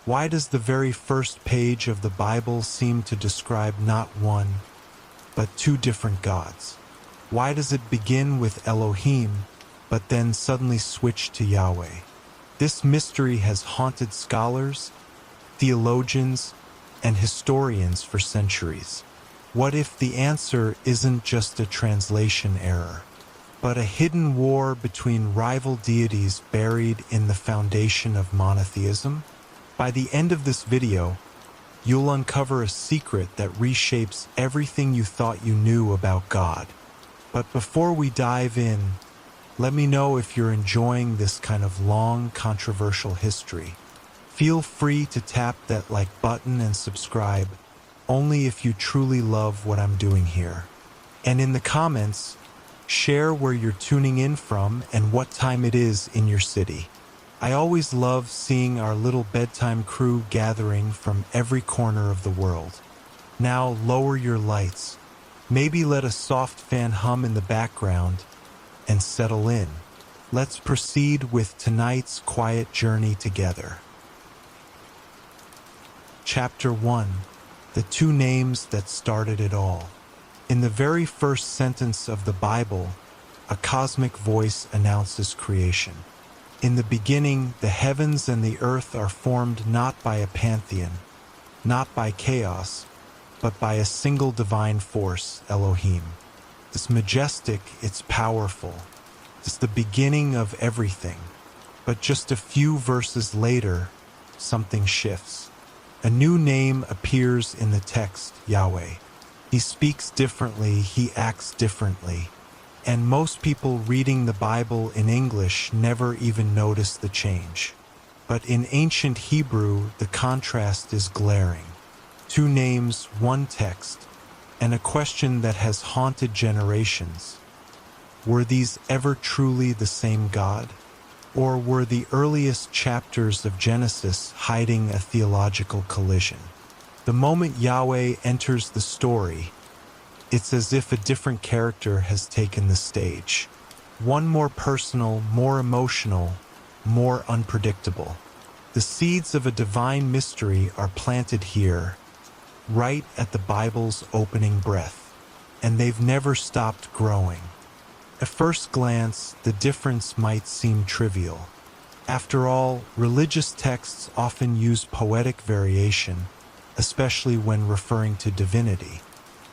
Why does the very first page of the Bible seem to describe not one, but two different gods? Why does it begin with Elohim, but then suddenly switch to Yahweh? This mystery has haunted scholars, theologians, and historians for centuries. What if the answer isn't just a translation error, but a hidden war between rival deities buried in the foundation of monotheism? By the end of this video, you'll uncover a secret that reshapes everything you thought you knew about God. But before we dive in, let me know if you're enjoying this kind of long, controversial history. Feel free to tap that like button and subscribe, only if you truly love what I'm doing here. And in the comments, share where you're tuning in from and what time it is in your city. I always love seeing our little bedtime crew gathering from every corner of the world. Now lower your lights, maybe let a soft fan hum in the background, and settle in. Let's proceed with tonight's quiet journey together. Chapter 1. The two names that started it all. In the very first sentence of the Bible, a cosmic voice announces creation. In the beginning, the heavens and the earth are formed not by a pantheon, not by chaos, but by a single divine force, Elohim. It's majestic, it's powerful. It's the beginning of everything. But just a few verses later, something shifts. A new name appears in the text, Yahweh. He speaks differently, he acts differently. And most people reading the Bible in English never even notice the change. But in ancient Hebrew, the contrast is glaring. Two names, one text, and a question that has haunted generations. Were these ever truly the same God? Or were the earliest chapters of Genesis hiding a theological collision? The moment Yahweh enters the story, it's as if a different character has taken the stage. One more personal, more emotional, more unpredictable. The seeds of a divine mystery are planted here, right at the Bible's opening breath, and they've never stopped growing. At first glance, the difference might seem trivial. After all, religious texts often use poetic variation, especially when referring to divinity.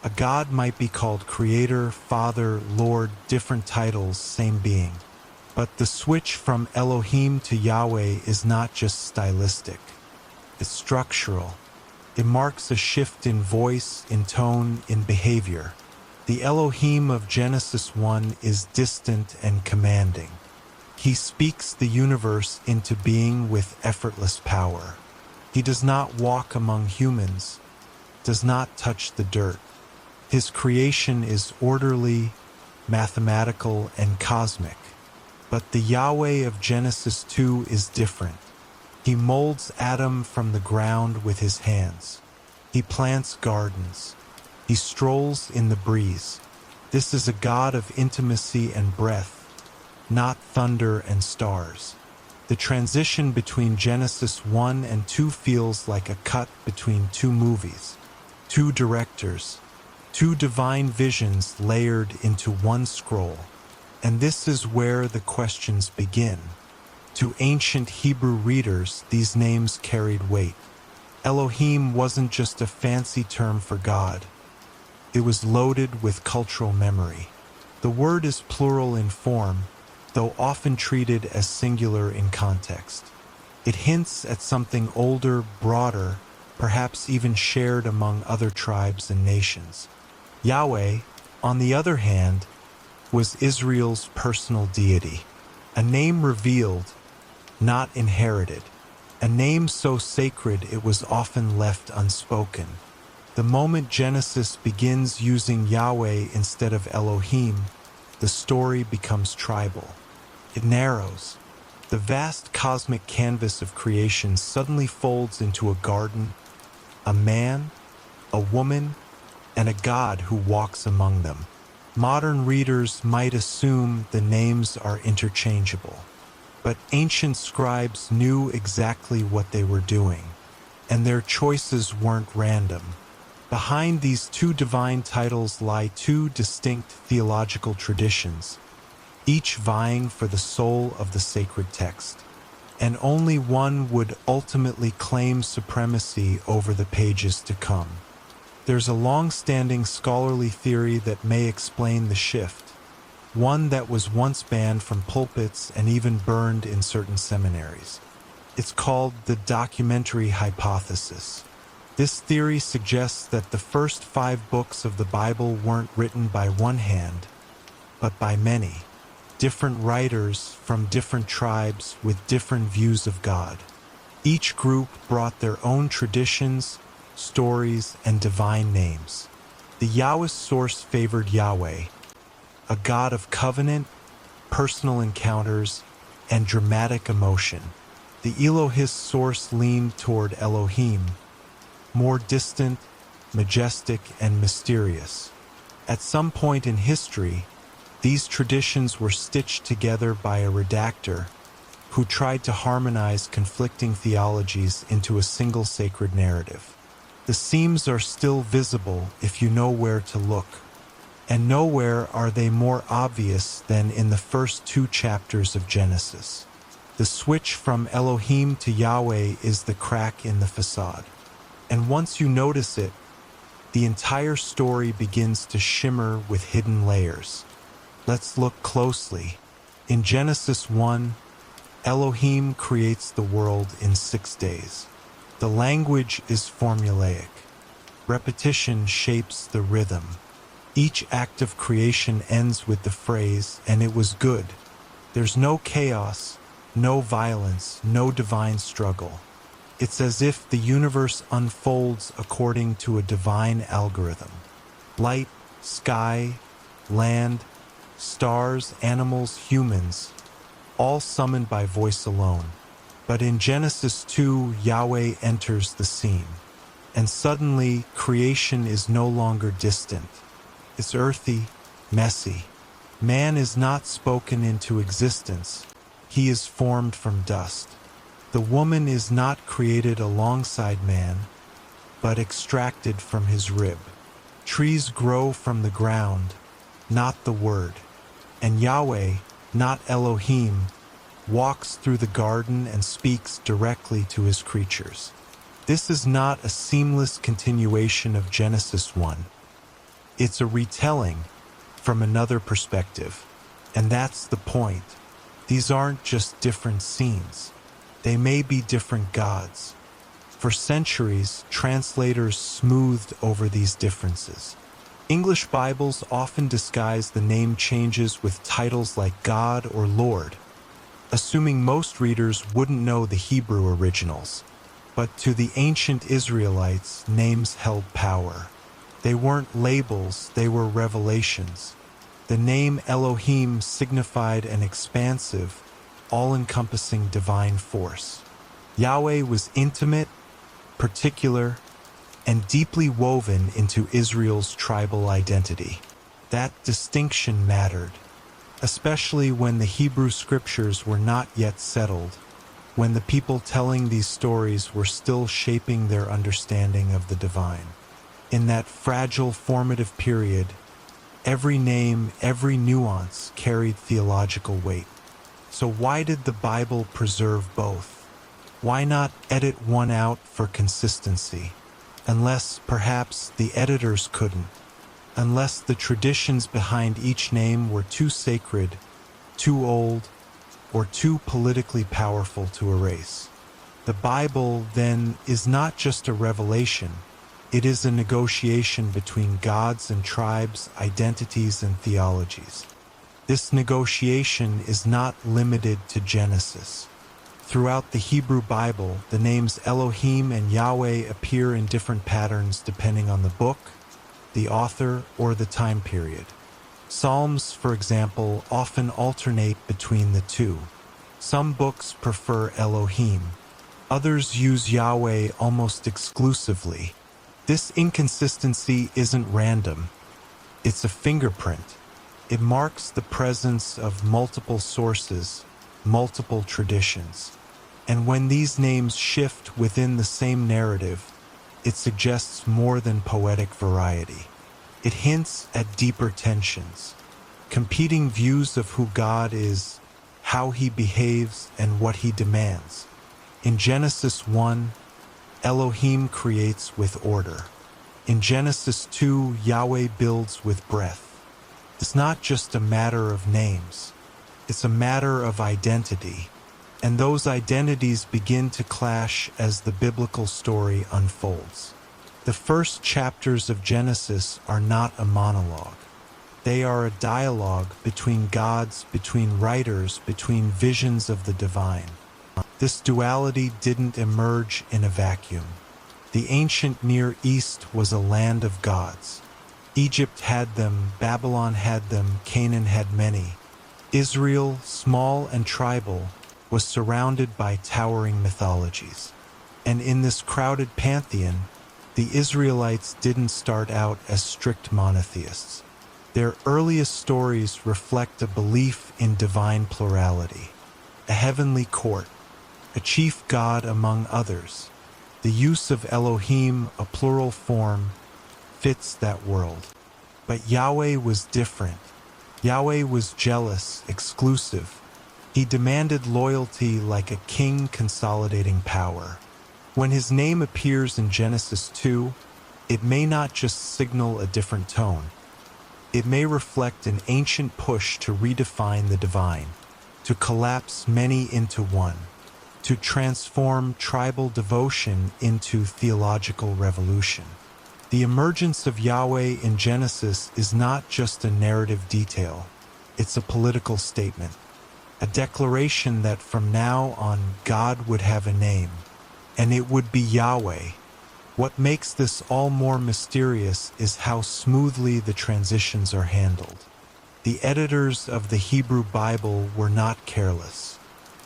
A god might be called Creator, Father, Lord, different titles, same being. But the switch from Elohim to Yahweh is not just stylistic. It's structural. It marks a shift in voice, in tone, in behavior. The Elohim of Genesis 1 is distant and commanding. He speaks the universe into being with effortless power. He does not walk among humans, does not touch the dirt. His creation is orderly, mathematical, and cosmic. But the Yahweh of Genesis 2 is different. He molds Adam from the ground with his hands. He plants gardens. He strolls in the breeze. This is a God of intimacy and breath, not thunder and stars. The transition between Genesis 1 and 2 feels like a cut between two movies, two directors, two divine visions layered into one scroll. And this is where the questions begin. To ancient Hebrew readers, these names carried weight. Elohim wasn't just a fancy term for God. It was loaded with cultural memory. The word is plural in form, though often treated as singular in context. It hints at something older, broader, perhaps even shared among other tribes and nations. Yahweh, on the other hand, was Israel's personal deity, a name revealed, not inherited, a name so sacred it was often left unspoken. The moment Genesis begins using Yahweh instead of Elohim, the story becomes tribal. It narrows. The vast cosmic canvas of creation suddenly folds into a garden, a man, a woman, and a God who walks among them. Modern readers might assume the names are interchangeable, but ancient scribes knew exactly what they were doing. and their choices weren't random. Behind these two divine titles lie two distinct theological traditions, each vying for the soul of the sacred text, and only one would ultimately claim supremacy over the pages to come. There's a long-standing scholarly theory that may explain the shift, one that was once banned from pulpits and even burned in certain seminaries. It's called the documentary hypothesis. This theory suggests that the first 5 books of the Bible weren't written by one hand, but by many, different writers from different tribes with different views of God. Each group brought their own traditions, stories, and divine names. The Yahweh source favored Yahweh, a God of covenant, personal encounters, and dramatic emotion. The Elohist source leaned toward Elohim, more distant, majestic, and mysterious. At some point in history, these traditions were stitched together by a redactor who tried to harmonize conflicting theologies into a single sacred narrative. The seams are still visible if you know where to look, and nowhere are they more obvious than in the first 2 chapters of Genesis. The switch from Elohim to Yahweh is the crack in the facade, and once you notice it, the entire story begins to shimmer with hidden layers. Let's look closely. In Genesis 1, Elohim creates the world in 6 days. The language is formulaic. Repetition shapes the rhythm. Each act of creation ends with the phrase, "and it was good." There's no chaos, no violence, no divine struggle. It's as if the universe unfolds according to a divine algorithm. Light, sky, land, stars, animals, humans, all summoned by voice alone. But in Genesis 2, Yahweh enters the scene, and suddenly creation is no longer distant. It's earthy, messy. Man is not spoken into existence. He is formed from dust. The woman is not created alongside man, but extracted from his rib. Trees grow from the ground, not the word. And Yahweh, not Elohim, walks through the garden and speaks directly to his creatures. This is not a seamless continuation of Genesis 1. It's a retelling from another perspective, and that's the point. These aren't just different scenes. They may be different gods. For centuries, translators smoothed over these differences. English Bibles often disguise the name changes with titles like God or Lord, assuming most readers wouldn't know the Hebrew originals. But to the ancient Israelites, names held power. They weren't labels, they were revelations. The name Elohim signified an expansive, all-encompassing divine force. Yahweh was intimate, particular, and deeply woven into Israel's tribal identity. That distinction mattered, especially when the Hebrew scriptures were not yet settled, when the people telling these stories were still shaping their understanding of the divine. In that fragile formative period, every name, every nuance carried theological weight. So why did the Bible preserve both? Why not edit one out for consistency? Unless, perhaps, the editors couldn't. Unless the traditions behind each name were too sacred, too old, or too politically powerful to erase. The Bible, then, is not just a revelation. It is a negotiation between gods and tribes, identities and theologies. This negotiation is not limited to Genesis. Throughout the Hebrew Bible, the names Elohim and Yahweh appear in different patterns depending on the book, the author, or the time period. Psalms, for example, often alternate between the two. Some books prefer Elohim. Others use Yahweh almost exclusively. This inconsistency isn't random. It's a fingerprint. It marks the presence of multiple sources, multiple traditions. And when these names shift within the same narrative, it suggests more than poetic variety. It hints at deeper tensions, competing views of who God is, how he behaves, and what he demands. In Genesis 1, Elohim creates with order. In Genesis 2, Yahweh builds with breath. It's not just a matter of names. It's a matter of identity. And those identities begin to clash as the biblical story unfolds. The first chapters of Genesis are not a monologue. They are a dialogue between gods, between writers, between visions of the divine. This duality didn't emerge in a vacuum. The ancient Near East was a land of gods. Egypt had them, Babylon had them, Canaan had many. Israel, small and tribal, was surrounded by towering mythologies. And in this crowded pantheon, the Israelites didn't start out as strict monotheists. Their earliest stories reflect a belief in divine plurality, a heavenly court, a chief god among others. The use of Elohim, a plural form, fits that world. But Yahweh was different. Yahweh was jealous, exclusive. He demanded loyalty like a king consolidating power. When his name appears in Genesis 2, it may not just signal a different tone. It may reflect an ancient push to redefine the divine, to collapse many into one, to transform tribal devotion into theological revolution. The emergence of Yahweh in Genesis is not just a narrative detail, it's a political statement. A declaration that from now on God would have a name, and it would be Yahweh. What makes this all more mysterious is how smoothly the transitions are handled. The editors of the Hebrew Bible were not careless.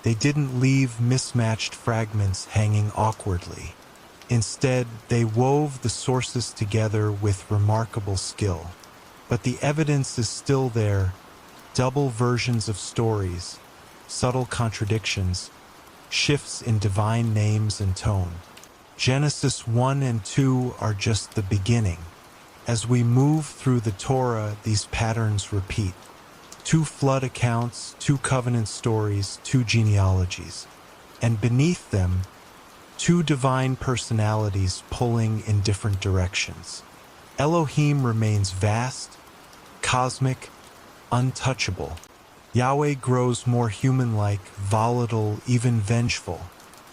They didn't leave mismatched fragments hanging awkwardly. Instead, they wove the sources together with remarkable skill. But the evidence is still there. Double versions of stories, subtle contradictions, shifts in divine names and tone. Genesis 1 and 2 are just the beginning. As we move through the Torah, these patterns repeat. 2 flood accounts, 2 covenant stories, 2 genealogies. And beneath them, 2 divine personalities pulling in different directions. Elohim remains vast, cosmic, untouchable. Yahweh grows more human-like, volatile, even vengeful.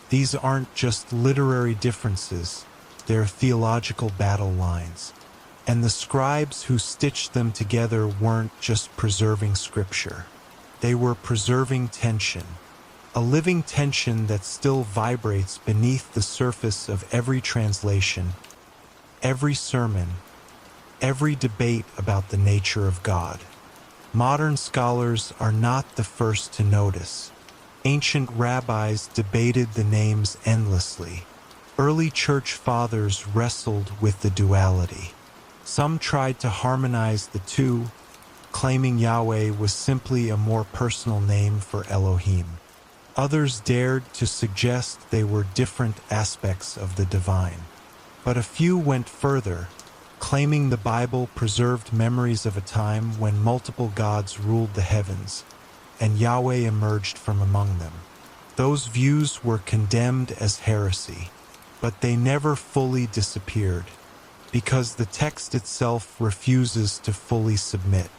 These aren't just literary differences, they're theological battle lines. And the scribes who stitched them together weren't just preserving scripture. They were preserving tension, a living tension that still vibrates beneath the surface of every translation, every sermon, every debate about the nature of God. Modern scholars are not the first to notice. Ancient rabbis debated the names endlessly. Early church fathers wrestled with the duality. Some tried to harmonize the two, claiming Yahweh was simply a more personal name for Elohim. Others dared to suggest they were different aspects of the divine. But a few went further, claiming the Bible preserved memories of a time when multiple gods ruled the heavens, and Yahweh emerged from among them. Those views were condemned as heresy, but they never fully disappeared, because the text itself refuses to fully submit.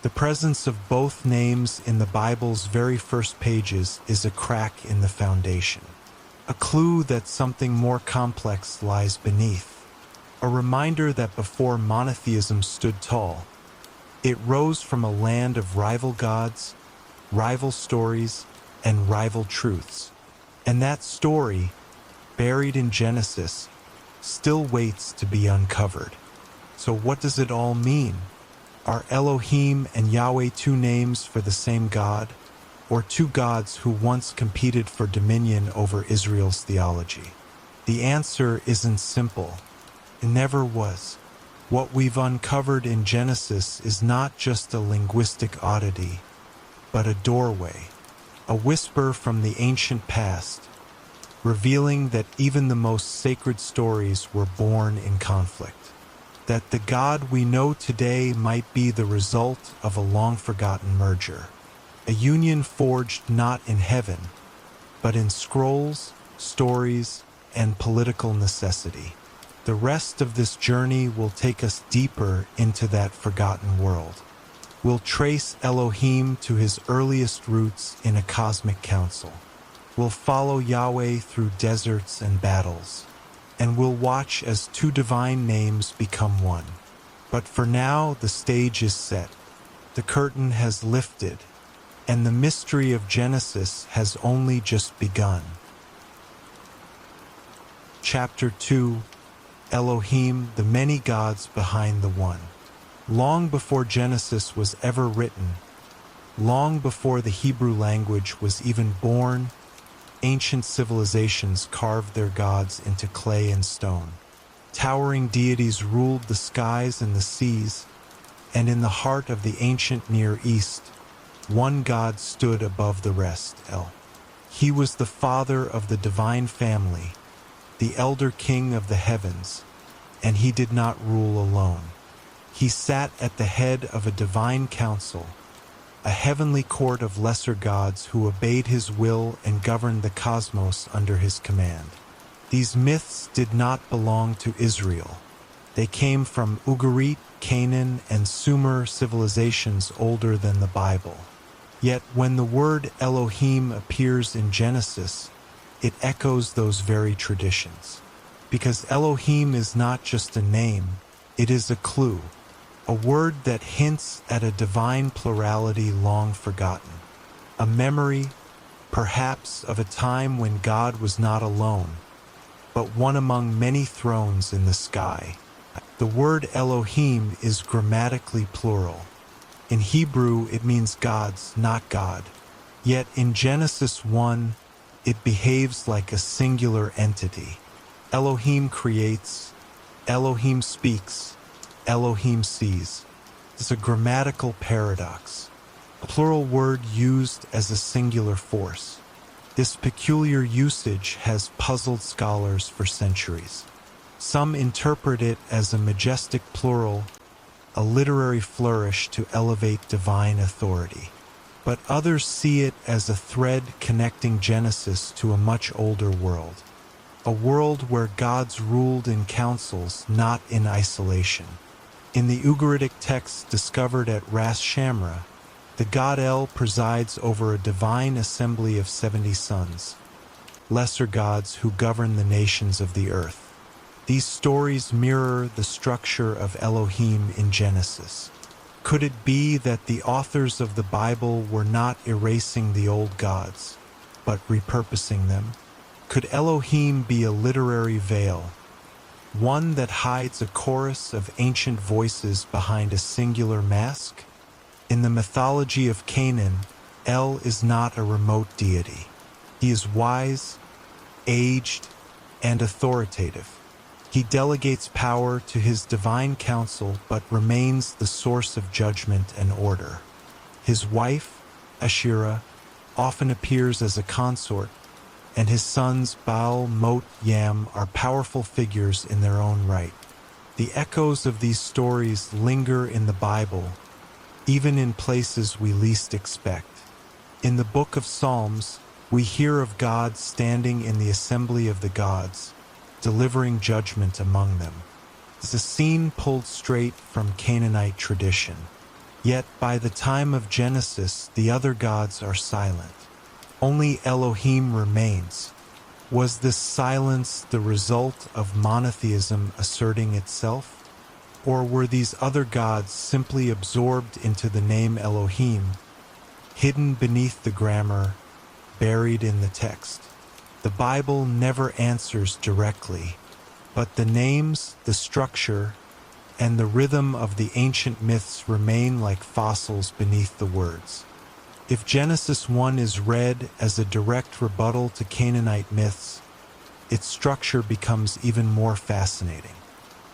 The presence of both names in the Bible's very first pages is a crack in the foundation, a clue that something more complex lies beneath, a reminder that before monotheism stood tall, it rose from a land of rival gods, rival stories, and rival truths. And that story, buried in Genesis, still waits to be uncovered. So what does it all mean? Are Elohim and Yahweh 2 names for the same God, or 2 gods who once competed for dominion over Israel's theology? The answer isn't simple. It never was. What we've uncovered in Genesis is not just a linguistic oddity, but a doorway, a whisper from the ancient past, revealing that even the most sacred stories were born in conflict, that the God we know today might be the result of a long-forgotten merger, a union forged not in heaven, but in scrolls, stories, and political necessity. The rest of this journey will take us deeper into that forgotten world. We'll trace Elohim to his earliest roots in a cosmic council. We'll follow Yahweh through deserts and battles, and we'll watch as two divine names become one. But for now, the stage is set. The curtain has lifted, and the mystery of Genesis has only just begun. Chapter 2: Elohim, the many gods behind the one. Long before Genesis was ever written, long before the Hebrew language was even born, ancient civilizations carved their gods into clay and stone. Towering deities ruled the skies and the seas, and in the heart of the ancient Near East, one God stood above the rest, El. He was the father of the divine family, the elder king of the heavens, and he did not rule alone. He sat at the head of a divine council, a heavenly court of lesser gods who obeyed his will and governed the cosmos under his command. These myths did not belong to Israel. They came from Ugarit, Canaan, and Sumer civilizations older than the Bible. Yet when the word Elohim appears in Genesis, it echoes those very traditions. Because Elohim is not just a name, it is a clue, a word that hints at a divine plurality long forgotten, a memory, perhaps, of a time when God was not alone, but one among many thrones in the sky. The word Elohim is grammatically plural. In Hebrew, it means gods, not God. Yet in Genesis 1, it behaves like a singular entity. Elohim creates, Elohim speaks, Elohim sees. It's a grammatical paradox, a plural word used as a singular force. This peculiar usage has puzzled scholars for centuries. Some interpret it as a majestic plural, a literary flourish to elevate divine authority. But others see it as a thread connecting Genesis to a much older world, a world where gods ruled in councils, not in isolation. In the Ugaritic texts discovered at Ras Shamra, the god El presides over a divine assembly of 70 sons, lesser gods who govern the nations of the earth. These stories mirror the structure of Elohim in Genesis. Could it be that the authors of the Bible were not erasing the old gods, but repurposing them? Could Elohim be a literary veil, one that hides a chorus of ancient voices behind a singular mask? In the mythology of Canaan, El is not a remote deity. He is wise, aged, and authoritative. He delegates power to his divine council but remains the source of judgment and order. His wife, Asherah, often appears as a consort, and his sons Baal, Mot, Yam are powerful figures in their own right. The echoes of these stories linger in the Bible, even in places we least expect. In the book of Psalms, we hear of God standing in the assembly of the gods, delivering judgment among them. It's a scene pulled straight from Canaanite tradition. Yet by the time of Genesis, the other gods are silent. Only Elohim remains. Was this silence the result of monotheism asserting itself? Or were these other gods simply absorbed into the name Elohim, hidden beneath the grammar, buried in the text? The Bible never answers directly, but the names, the structure, and the rhythm of the ancient myths remain like fossils beneath the words. If Genesis 1 is read as a direct rebuttal to Canaanite myths, its structure becomes even more fascinating.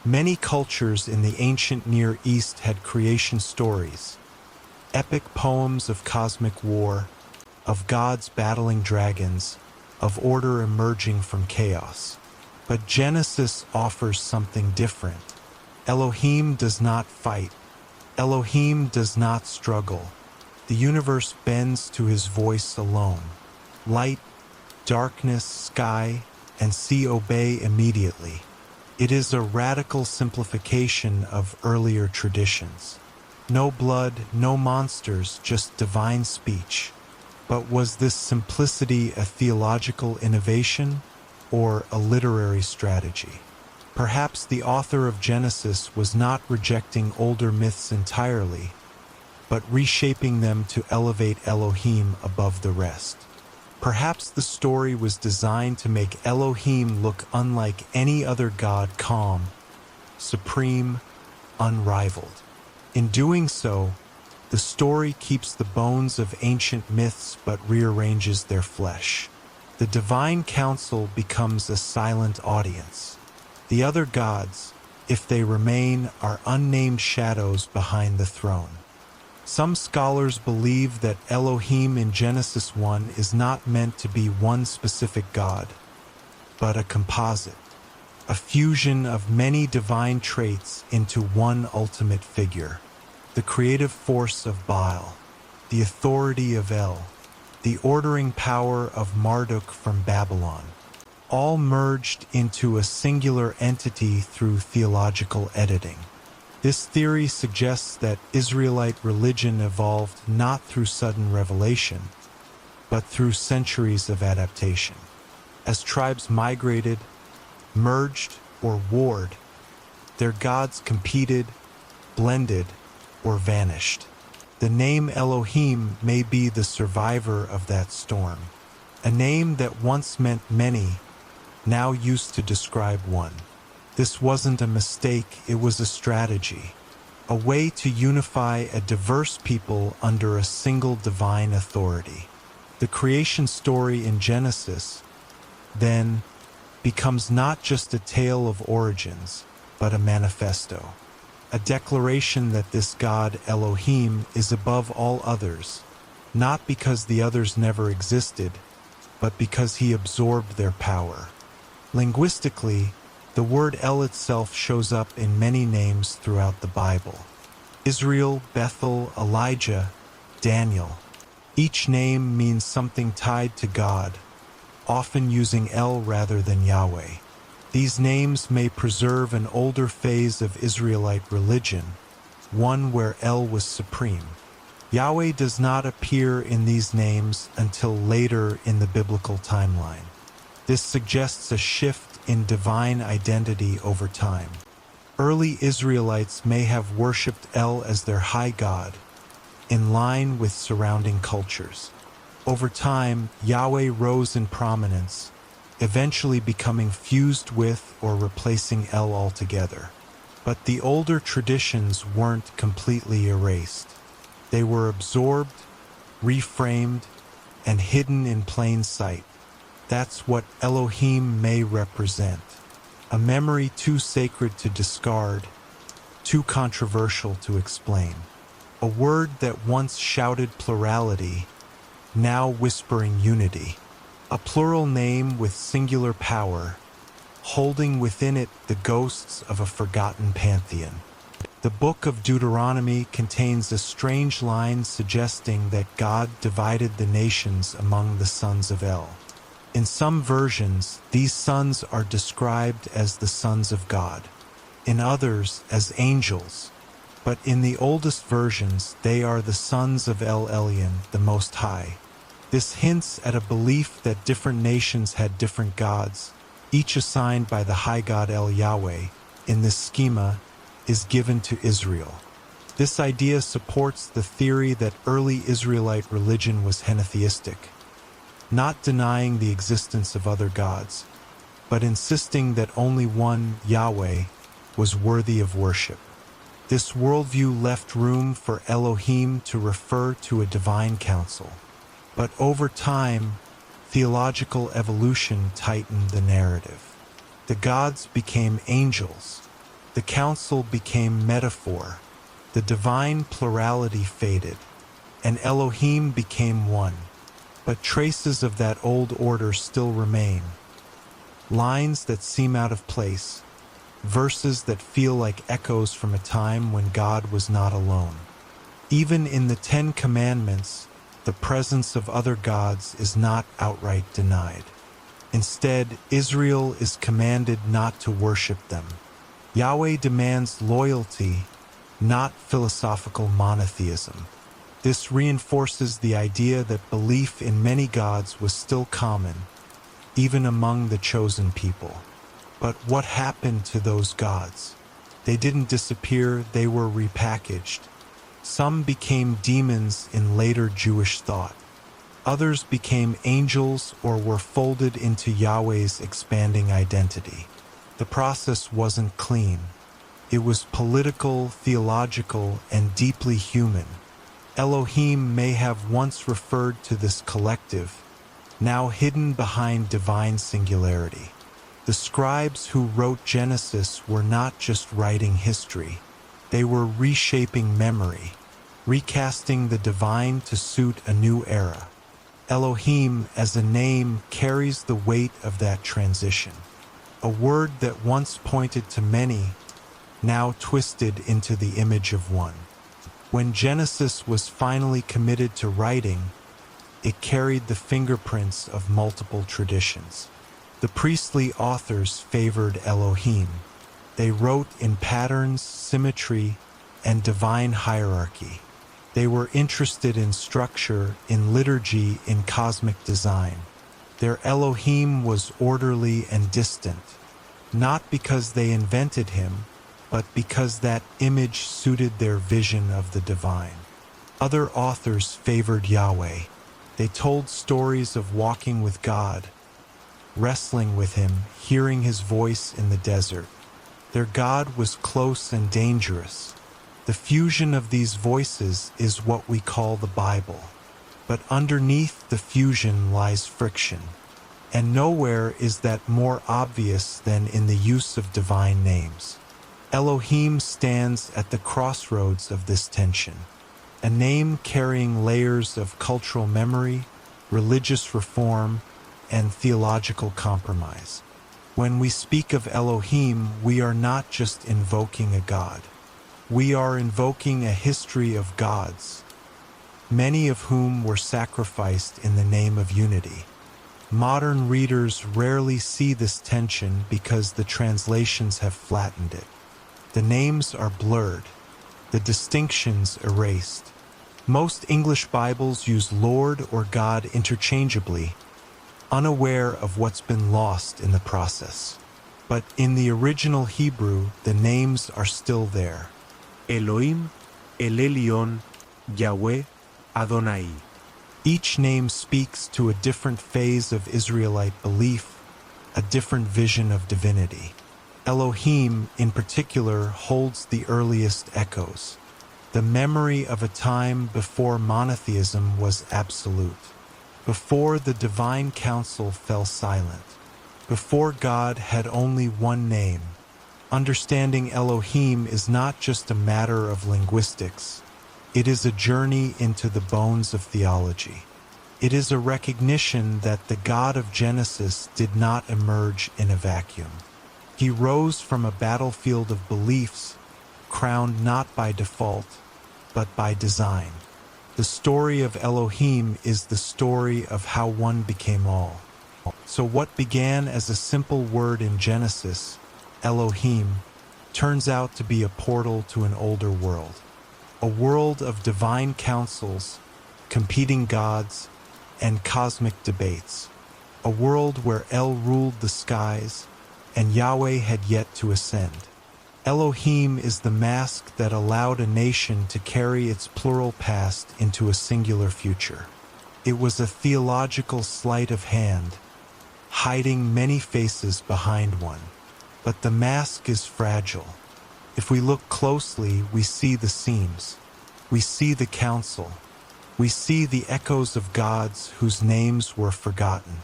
Many cultures in the ancient Near East had creation stories, epic poems of cosmic war, of gods battling dragons, of order emerging from chaos. But Genesis offers something different. Elohim does not fight. Elohim does not struggle. The universe bends to his voice alone. Light, darkness, sky, and sea obey immediately. It is a radical simplification of earlier traditions. No blood, no monsters, just divine speech. But was this simplicity a theological innovation or a literary strategy? Perhaps the author of Genesis was not rejecting older myths entirely, but reshaping them to elevate Elohim above the rest. Perhaps the story was designed to make Elohim look unlike any other god, calm, supreme, unrivaled. In doing so, the story keeps the bones of ancient myths but rearranges their flesh. The divine council becomes a silent audience. The other gods, if they remain, are unnamed shadows behind the throne. Some scholars believe that Elohim in Genesis 1 is not meant to be one specific god, but a composite, a fusion of many divine traits into one ultimate figure. The creative force of Baal, the authority of El, the ordering power of Marduk from Babylon, all merged into a singular entity through theological editing. This theory suggests that Israelite religion evolved not through sudden revelation, but through centuries of adaptation. As tribes migrated, merged, or warred, their gods competed, blended, or vanished. The name Elohim may be the survivor of that storm, a name that once meant many, now used to describe one. This wasn't a mistake, it was a strategy, a way to unify a diverse people under a single divine authority. The creation story in Genesis, then, becomes not just a tale of origins, but a manifesto, a declaration that this God, Elohim, is above all others, not because the others never existed, but because he absorbed their power. Linguistically, the word El itself shows up in many names throughout the Bible. Israel, Bethel, Elijah, Daniel. Each name means something tied to God, often using El rather than Yahweh. These names may preserve an older phase of Israelite religion, one where El was supreme. Yahweh does not appear in these names until later in the biblical timeline. This suggests a shift in divine identity over time. Early Israelites may have worshipped El as their high god, in line with surrounding cultures. Over time, Yahweh rose in prominence, eventually becoming fused with or replacing El altogether. But the older traditions weren't completely erased. They were absorbed, reframed, and hidden in plain sight. That's what Elohim may represent. A memory too sacred to discard, too controversial to explain. A word that once shouted plurality, now whispering unity. A plural name with singular power, holding within it the ghosts of a forgotten pantheon. The book of Deuteronomy contains a strange line suggesting that God divided the nations among the sons of El. In some versions, these sons are described as the sons of God, in others as angels, but in the oldest versions they are the sons of El Elyon, the Most High. This hints at a belief that different nations had different gods, each assigned by the high god El Yahweh, in this schema, is given to Israel. This idea supports the theory that early Israelite religion was henotheistic, not denying the existence of other gods, but insisting that only one, Yahweh, was worthy of worship. This worldview left room for Elohim to refer to a divine council. But over time, theological evolution tightened the narrative. The gods became angels. The council became metaphor. The divine plurality faded, and Elohim became one. but traces of that old order still remain. Lines that seem out of place, verses that feel like echoes from a time when God was not alone. Even in the Ten Commandments, the presence of other gods is not outright denied. Instead, Israel is commanded not to worship them. Yahweh demands loyalty, not philosophical monotheism. This reinforces the idea that belief in many gods was still common, even among the chosen people. But what happened to those gods? They didn't disappear, they were repackaged. Some became demons in later Jewish thought. Others became angels or were folded into Yahweh's expanding identity. The process wasn't clean. It was political, theological, and deeply human. Elohim may have once referred to this collective, now hidden behind divine singularity. The scribes who wrote Genesis were not just writing history. They were reshaping memory, recasting the divine to suit a new era. Elohim as a name carries the weight of that transition. A word that once pointed to many, now twisted into the image of one. When Genesis was finally committed to writing, it carried the fingerprints of multiple traditions. The priestly authors favored Elohim. They wrote in patterns, symmetry, and divine hierarchy. They were interested in structure, in liturgy, in cosmic design. Their Elohim was orderly and distant, not because they invented him, but because that image suited their vision of the divine. Other authors favored Yahweh. They told stories of walking with God, wrestling with him, hearing his voice in the desert. Their God was close and dangerous. The fusion of these voices is what we call the Bible. But underneath the fusion lies friction. And nowhere is that more obvious than in the use of divine names. Elohim stands at the crossroads of this tension. A name carrying layers of cultural memory, religious reform, and theological compromise. When we speak of Elohim, we are not just invoking a god. We are invoking a history of gods, many of whom were sacrificed in the name of unity. Modern readers rarely see this tension because the translations have flattened it. The names are blurred, the distinctions erased. Most English Bibles use Lord or God interchangeably, unaware of what's been lost in the process. But in the original Hebrew, the names are still there. Elohim, El Elyon, Yahweh, Adonai. Each name speaks to a different phase of Israelite belief, a different vision of divinity. Elohim, in particular, holds the earliest echoes, the memory of a time before monotheism was absolute, before the divine council fell silent, before God had only one name. Understanding Elohim is not just a matter of linguistics. It is a journey into the bones of theology. It is a recognition that the God of Genesis did not emerge in a vacuum. He rose from a battlefield of beliefs, crowned not by default, but by design. The story of Elohim is the story of how one became all. So what began as a simple word in Genesis, Elohim, turns out to be a portal to an older world. A world of divine councils, competing gods, and cosmic debates. A world where El ruled the skies, and Yahweh had yet to ascend. Elohim is the mask that allowed a nation to carry its plural past into a singular future. It was a theological sleight of hand, hiding many faces behind one. But the mask is fragile. If we look closely, we see the seams. We see the council. We see the echoes of gods whose names were forgotten.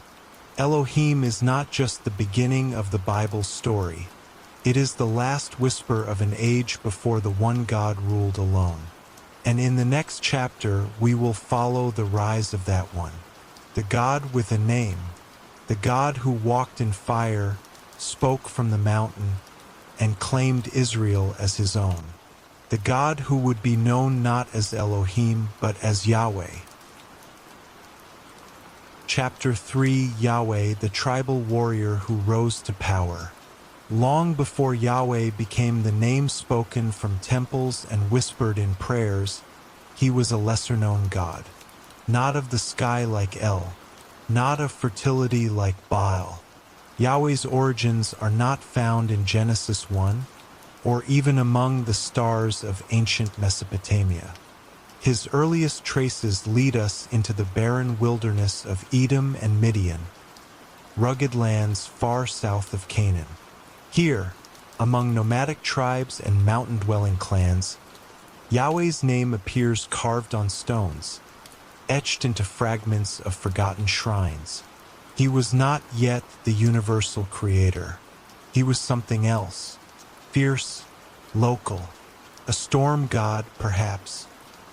Elohim is not just the beginning of the Bible's story. It is the last whisper of an age before the one God ruled alone. And in the next chapter, we will follow the rise of that one. the God with a name, the God who walked in fire, spoke from the mountain, and claimed Israel as his own. The God who would be known not as Elohim, but as Yahweh. Chapter 3, Yahweh, the tribal warrior who rose to power. Long before Yahweh became the name spoken from temples and whispered in prayers, he was a lesser-known God. Not of the sky like El, not of fertility like Baal. Yahweh's origins are not found in Genesis 1, or even among the stars of ancient Mesopotamia. His earliest traces lead us into the barren wilderness of Edom and Midian, rugged lands far south of Canaan. Here, among nomadic tribes and mountain-dwelling clans, Yahweh's name appears carved on stones, etched into fragments of forgotten shrines. He was not yet the universal creator. He was something else, fierce, local, a storm god perhaps,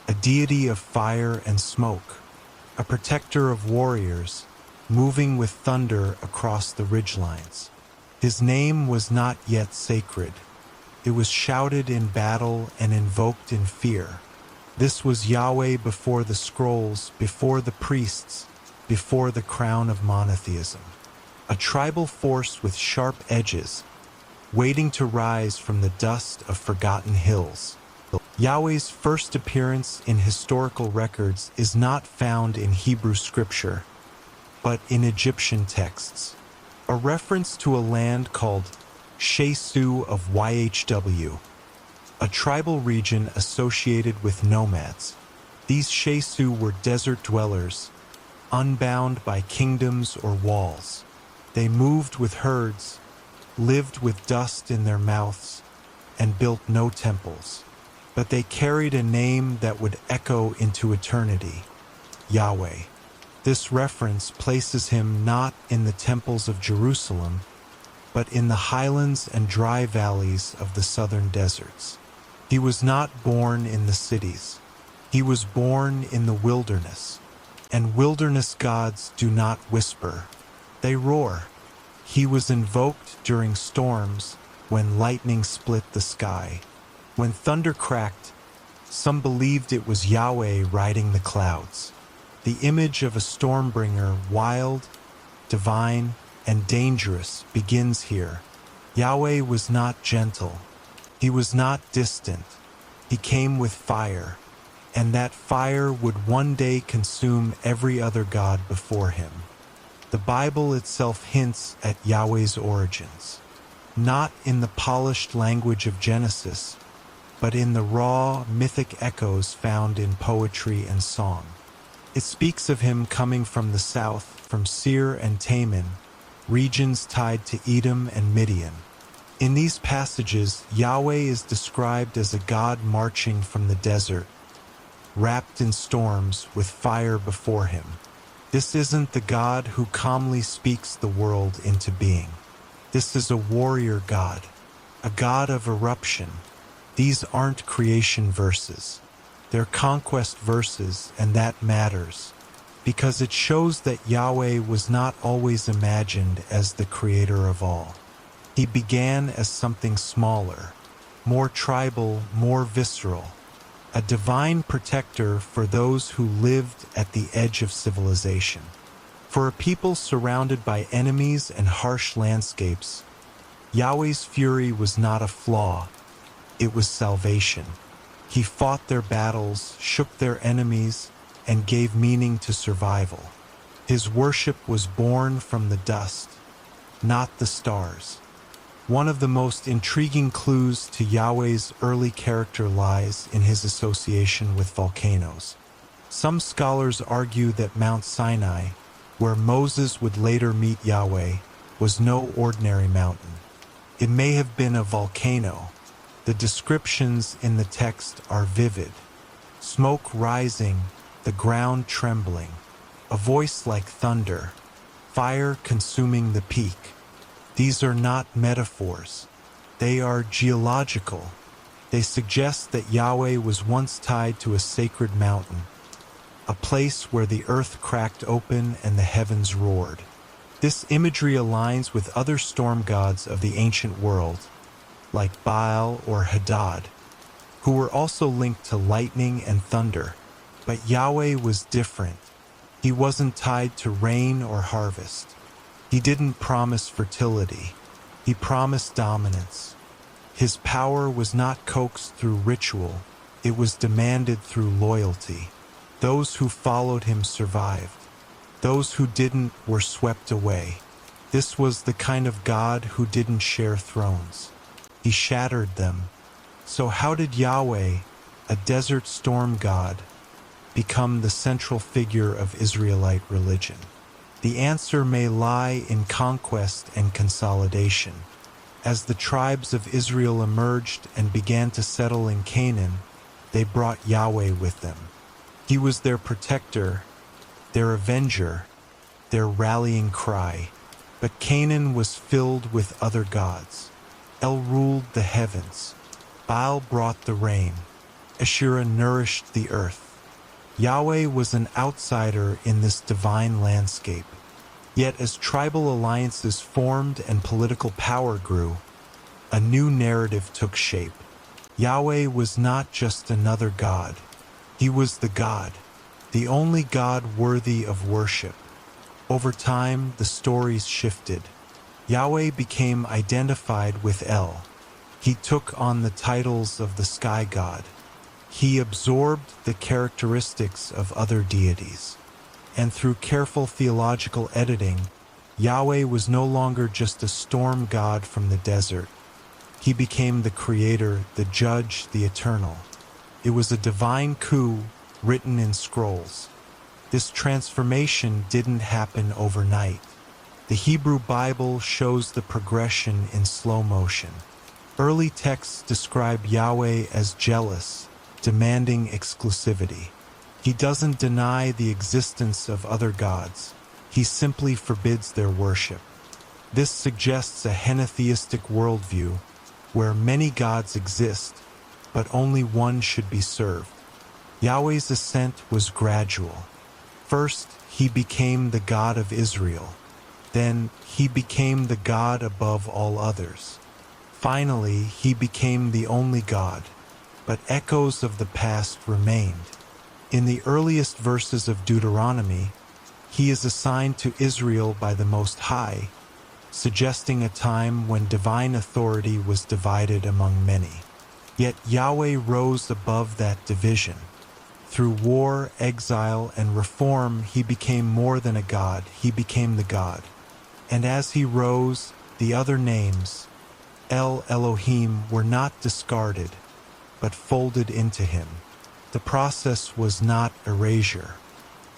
a deity of fire and smoke, a protector of warriors, moving with thunder across the ridgelines. His name was not yet sacred. It was shouted in battle and invoked in fear. This was Yahweh before the scrolls, before the priests, before the crown of monotheism. A tribal force with sharp edges, waiting to rise from the dust of forgotten hills. Yahweh's first appearance in historical records is not found in Hebrew scripture, but in Egyptian texts. A reference to a land called Shesu of YHW, a tribal region associated with nomads. These Shesu were desert dwellers, unbound by kingdoms or walls. They moved with herds, lived with dust in their mouths, and built no temples. But they carried a name that would echo into eternity, Yahweh. This reference places him not in the temples of Jerusalem, but in the highlands and dry valleys of the southern deserts. He was not born in the cities. He was born in the wilderness. And wilderness gods do not whisper. They roar. He was invoked during storms when lightning split the sky. When thunder cracked, some believed it was Yahweh riding the clouds. The image of a stormbringer, wild, divine, and dangerous, begins here. Yahweh was not gentle. He was not distant. He came with fire, and that fire would one day consume every other god before him. The Bible itself hints at Yahweh's origins, not in the polished language of Genesis, but in the raw, mythic echoes found in poetry and song. It speaks of him coming from the south, from Seir and Teman, regions tied to Edom and Midian. In these passages, Yahweh is described as a god marching from the desert, wrapped in storms with fire before him. This isn't the God who calmly speaks the world into being. This is a warrior God, a God of eruption. These aren't creation verses. They're conquest verses, and that matters, because it shows that Yahweh was not always imagined as the creator of all. He began as something smaller, more tribal, more visceral, a divine protector for those who lived at the edge of civilization. For a people surrounded by enemies and harsh landscapes, Yahweh's fury was not a flaw, it was salvation. He fought their battles, shook their enemies, and gave meaning to survival. His worship was born from the dust, not the stars. One of the most intriguing clues to Yahweh's early character lies in his association with volcanoes. Some scholars argue that Mount Sinai, where Moses would later meet Yahweh, was no ordinary mountain. It may have been a volcano. The descriptions in the text are vivid. Smoke rising, the ground trembling, a voice like thunder, fire consuming the peak. These are not metaphors. They are geological. They suggest that Yahweh was once tied to a sacred mountain, a place where the earth cracked open and the heavens roared. This imagery aligns with other storm gods of the ancient world, like Baal or Hadad, who were also linked to lightning and thunder. But Yahweh was different. He wasn't tied to rain or harvest. He didn't promise fertility. He promised dominance. His power was not coaxed through ritual. It was demanded through loyalty. Those who followed him survived. Those who didn't were swept away. This was the kind of God who didn't share thrones. He shattered them. So how did Yahweh, a desert storm god, become the central figure of Israelite religion? The answer may lie in conquest and consolidation. As the tribes of Israel emerged and began to settle in Canaan, they brought Yahweh with them. He was their protector, their avenger, their rallying cry. But Canaan was filled with other gods. El ruled the heavens. Baal brought the rain. Asherah nourished the earth. Yahweh was an outsider in this divine landscape. Yet as tribal alliances formed and political power grew, a new narrative took shape. Yahweh was not just another god. He was the God, the only God worthy of worship. Over time, the stories shifted. Yahweh became identified with El. He took on the titles of the sky god. He absorbed the characteristics of other deities. And through careful theological editing, Yahweh was no longer just a storm god from the desert. He became the creator, the judge, the eternal. It was a divine coup written in scrolls. This transformation didn't happen overnight. The Hebrew Bible shows the progression in slow motion. Early texts describe Yahweh as jealous, demanding exclusivity. He doesn't deny the existence of other gods. He simply forbids their worship. This suggests a henotheistic worldview, where many gods exist, but only one should be served. Yahweh's ascent was gradual. First, he became the God of Israel. Then, he became the God above all others. Finally, he became the only God, but echoes of the past remained. In the earliest verses of Deuteronomy, he is assigned to Israel by the Most High, suggesting a time when divine authority was divided among many. Yet Yahweh rose above that division. Through war, exile, and reform, he became more than a god. He became the God. And as he rose, the other names, El Elohim, were not discarded, but folded into him. The process was not erasure.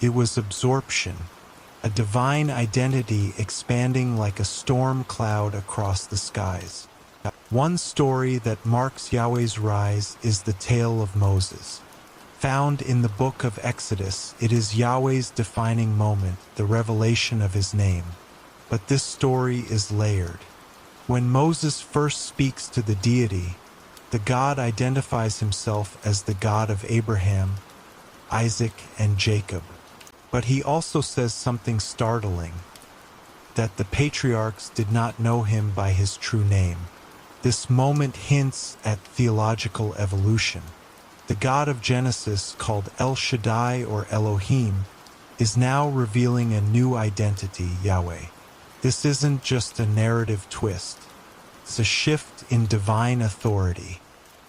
It was absorption, a divine identity expanding like a storm cloud across the skies. One story that marks Yahweh's rise is the tale of Moses. Found in the book of Exodus, it is Yahweh's defining moment, the revelation of his name. But this story is layered. When Moses first speaks to the deity, the God identifies himself as the God of Abraham, Isaac, and Jacob. But he also says something startling, that the patriarchs did not know him by his true name. This moment hints at theological evolution. The God of Genesis, called El Shaddai or Elohim, is now revealing a new identity, Yahweh. This isn't just a narrative twist. It's a shift in divine authority.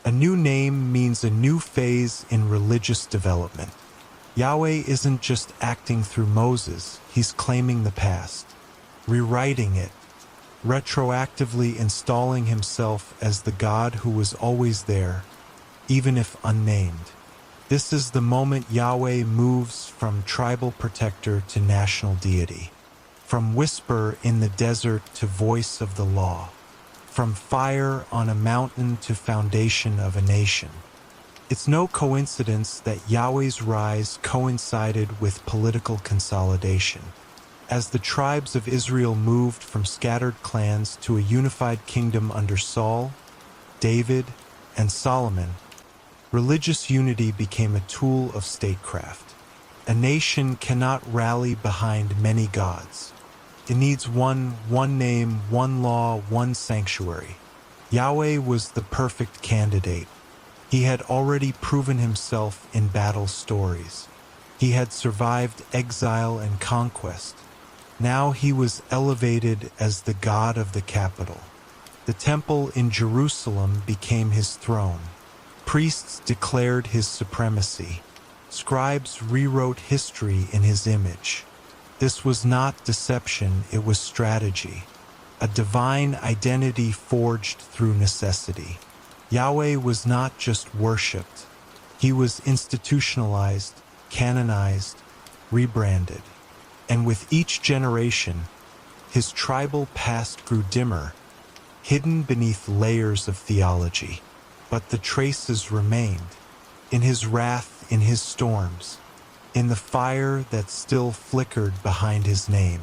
A new name means a new phase in religious development. Yahweh isn't just acting through Moses, he's claiming the past, rewriting it, retroactively installing himself as the God who was always there, even if unnamed. This is the moment Yahweh moves from tribal protector to national deity, from whisper in the desert to voice of the law, from fire on a mountain to foundation of a nation. It's no coincidence that Yahweh's rise coincided with political consolidation. As the tribes of Israel moved from scattered clans to a unified kingdom under Saul, David, and Solomon, religious unity became a tool of statecraft. A nation cannot rally behind many gods. It needs one name, one law, one sanctuary. Yahweh was the perfect candidate. He had already proven himself in battle stories. He had survived exile and conquest. Now he was elevated as the God of the capital. The temple in Jerusalem became his throne. Priests declared his supremacy. Scribes rewrote history in his image. This was not deception, it was strategy. A divine identity forged through necessity. Yahweh was not just worshipped. He was institutionalized, canonized, rebranded. And with each generation, his tribal past grew dimmer, hidden beneath layers of theology. But the traces remained. In his wrath, in his storms, in the fire that still flickered behind his name.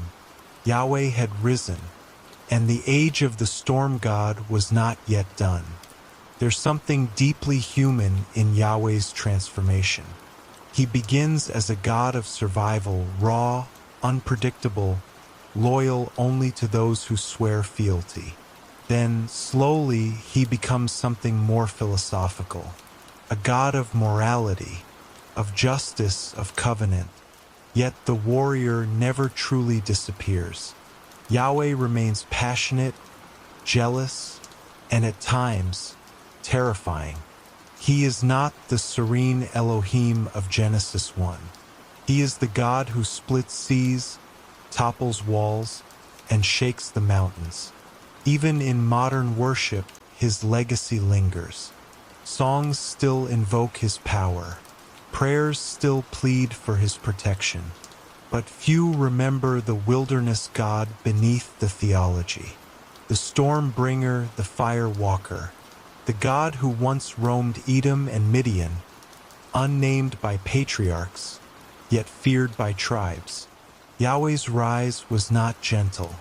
Yahweh had risen, and the age of the storm god was not yet done. There's something deeply human in Yahweh's transformation. He begins as a god of survival, raw, unpredictable, loyal only to those who swear fealty. Then, slowly, he becomes something more philosophical. A god of morality, of justice, of covenant. Yet the warrior never truly disappears. Yahweh remains passionate, jealous, and at times, terrifying. He is not the serene Elohim of Genesis 1. He is the God who splits seas, topples walls, and shakes the mountains. Even in modern worship, his legacy lingers. Songs still invoke his power. Prayers still plead for his protection. But few remember the wilderness God beneath the theology. The storm bringer, the fire walker. The God who once roamed Edom and Midian, unnamed by patriarchs, yet feared by tribes. Yahweh's rise was not gentle.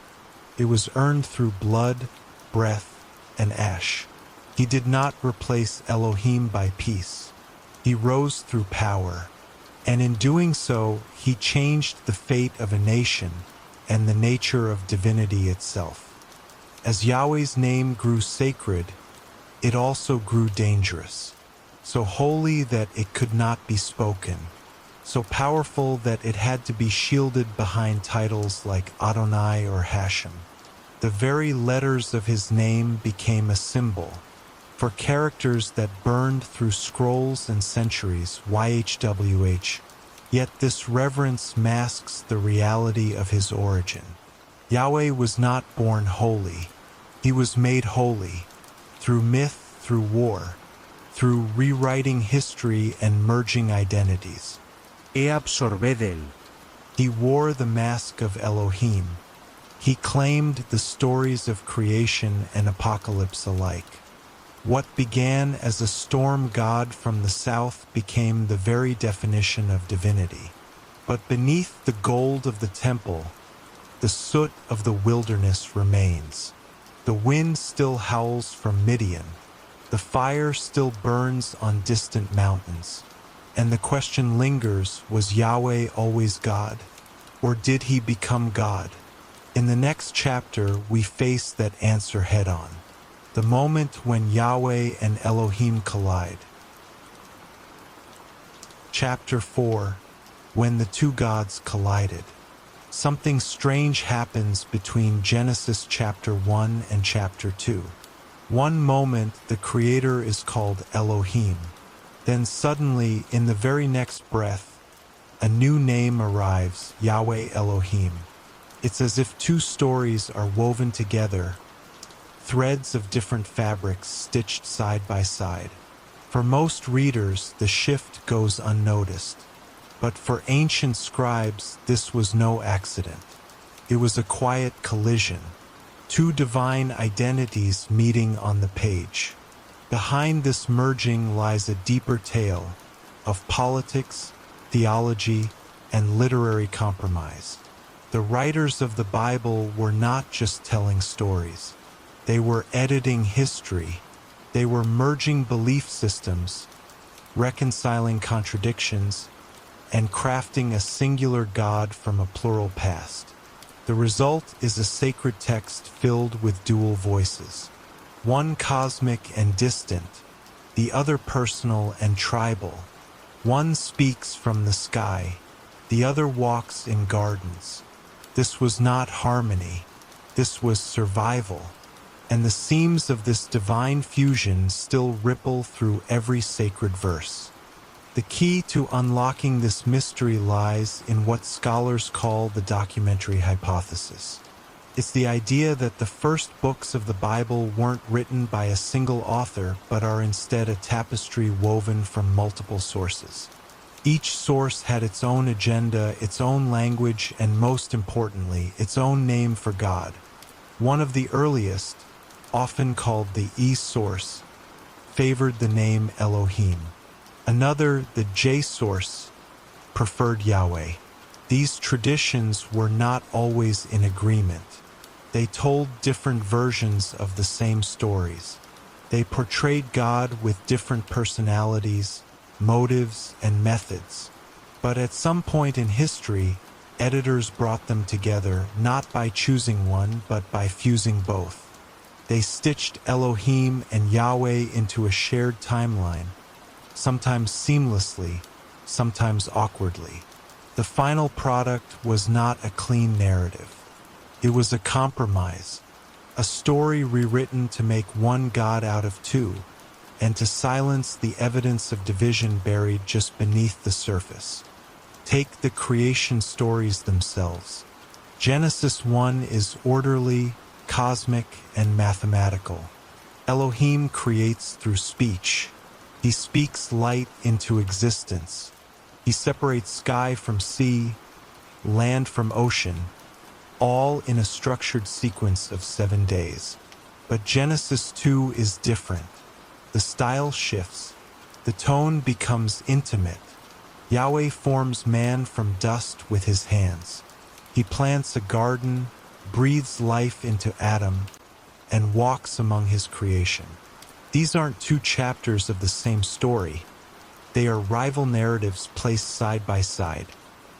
It was earned through blood, breath, and ash. He did not replace Elohim by peace. He rose through power, and in doing so, he changed the fate of a nation and the nature of divinity itself. As Yahweh's name grew sacred, it also grew dangerous, so holy that it could not be spoken, so powerful that it had to be shielded behind titles like Adonai or Hashem. The very letters of his name became a symbol for characters that burned through scrolls and centuries, YHWH. Yet this reverence masks the reality of his origin. Yahweh was not born holy. He was made holy through myth, through war, through rewriting history and merging identities. absorbed él. He wore the mask of Elohim. He claimed the stories of creation and apocalypse alike. What began as a storm god from the south became the very definition of divinity. But beneath the gold of the temple, the soot of the wilderness remains. The wind still howls from Midian. The fire still burns on distant mountains. And the question lingers, was Yahweh always God? Or did he become God? In the next chapter, we face that answer head-on. The moment when Yahweh and Elohim collide. Chapter 4. When the two gods collided. Something strange happens between Genesis chapter 1 and chapter 2. One moment, the Creator is called Elohim. Then suddenly, in the very next breath, a new name arrives, Yahweh Elohim. It's as if two stories are woven together, threads of different fabrics stitched side by side. For most readers, the shift goes unnoticed. But for ancient scribes, this was no accident. It was a quiet collision. Two divine identities meeting on the page. Behind this merging lies a deeper tale of politics, theology, and literary compromise. The writers of the Bible were not just telling stories. They were editing history. They were merging belief systems, reconciling contradictions, and crafting a singular God from a plural past. The result is a sacred text filled with dual voices, one cosmic and distant, the other personal and tribal. One speaks from the sky, the other walks in gardens. This was not harmony, this was survival, and the seams of this divine fusion still ripple through every sacred verse. The key to unlocking this mystery lies in what scholars call the documentary hypothesis. It's the idea that the first books of the Bible weren't written by a single author, but are instead a tapestry woven from multiple sources. Each source had its own agenda, its own language, and most importantly, its own name for God. One of the earliest, often called the E-source, favored the name Elohim. Another, the J-source, preferred Yahweh. These traditions were not always in agreement. They told different versions of the same stories. They portrayed God with different personalities, motives, and methods. But at some point in history, editors brought them together, not by choosing one, but by fusing both. They stitched Elohim and Yahweh into a shared timeline, sometimes seamlessly, sometimes awkwardly. The final product was not a clean narrative. It was a compromise, a story rewritten to make one God out of two, and to silence the evidence of division buried just beneath the surface. Take the creation stories themselves. Genesis 1 is orderly, cosmic, and mathematical. Elohim creates through speech. He speaks light into existence. He separates sky from sea, land from ocean, all in a structured sequence of 7 days. But Genesis 2 is different. The style shifts. The tone becomes intimate. Yahweh forms man from dust with his hands. He plants a garden, breathes life into Adam, and walks among his creation. These aren't two chapters of the same story. They are rival narratives placed side by side.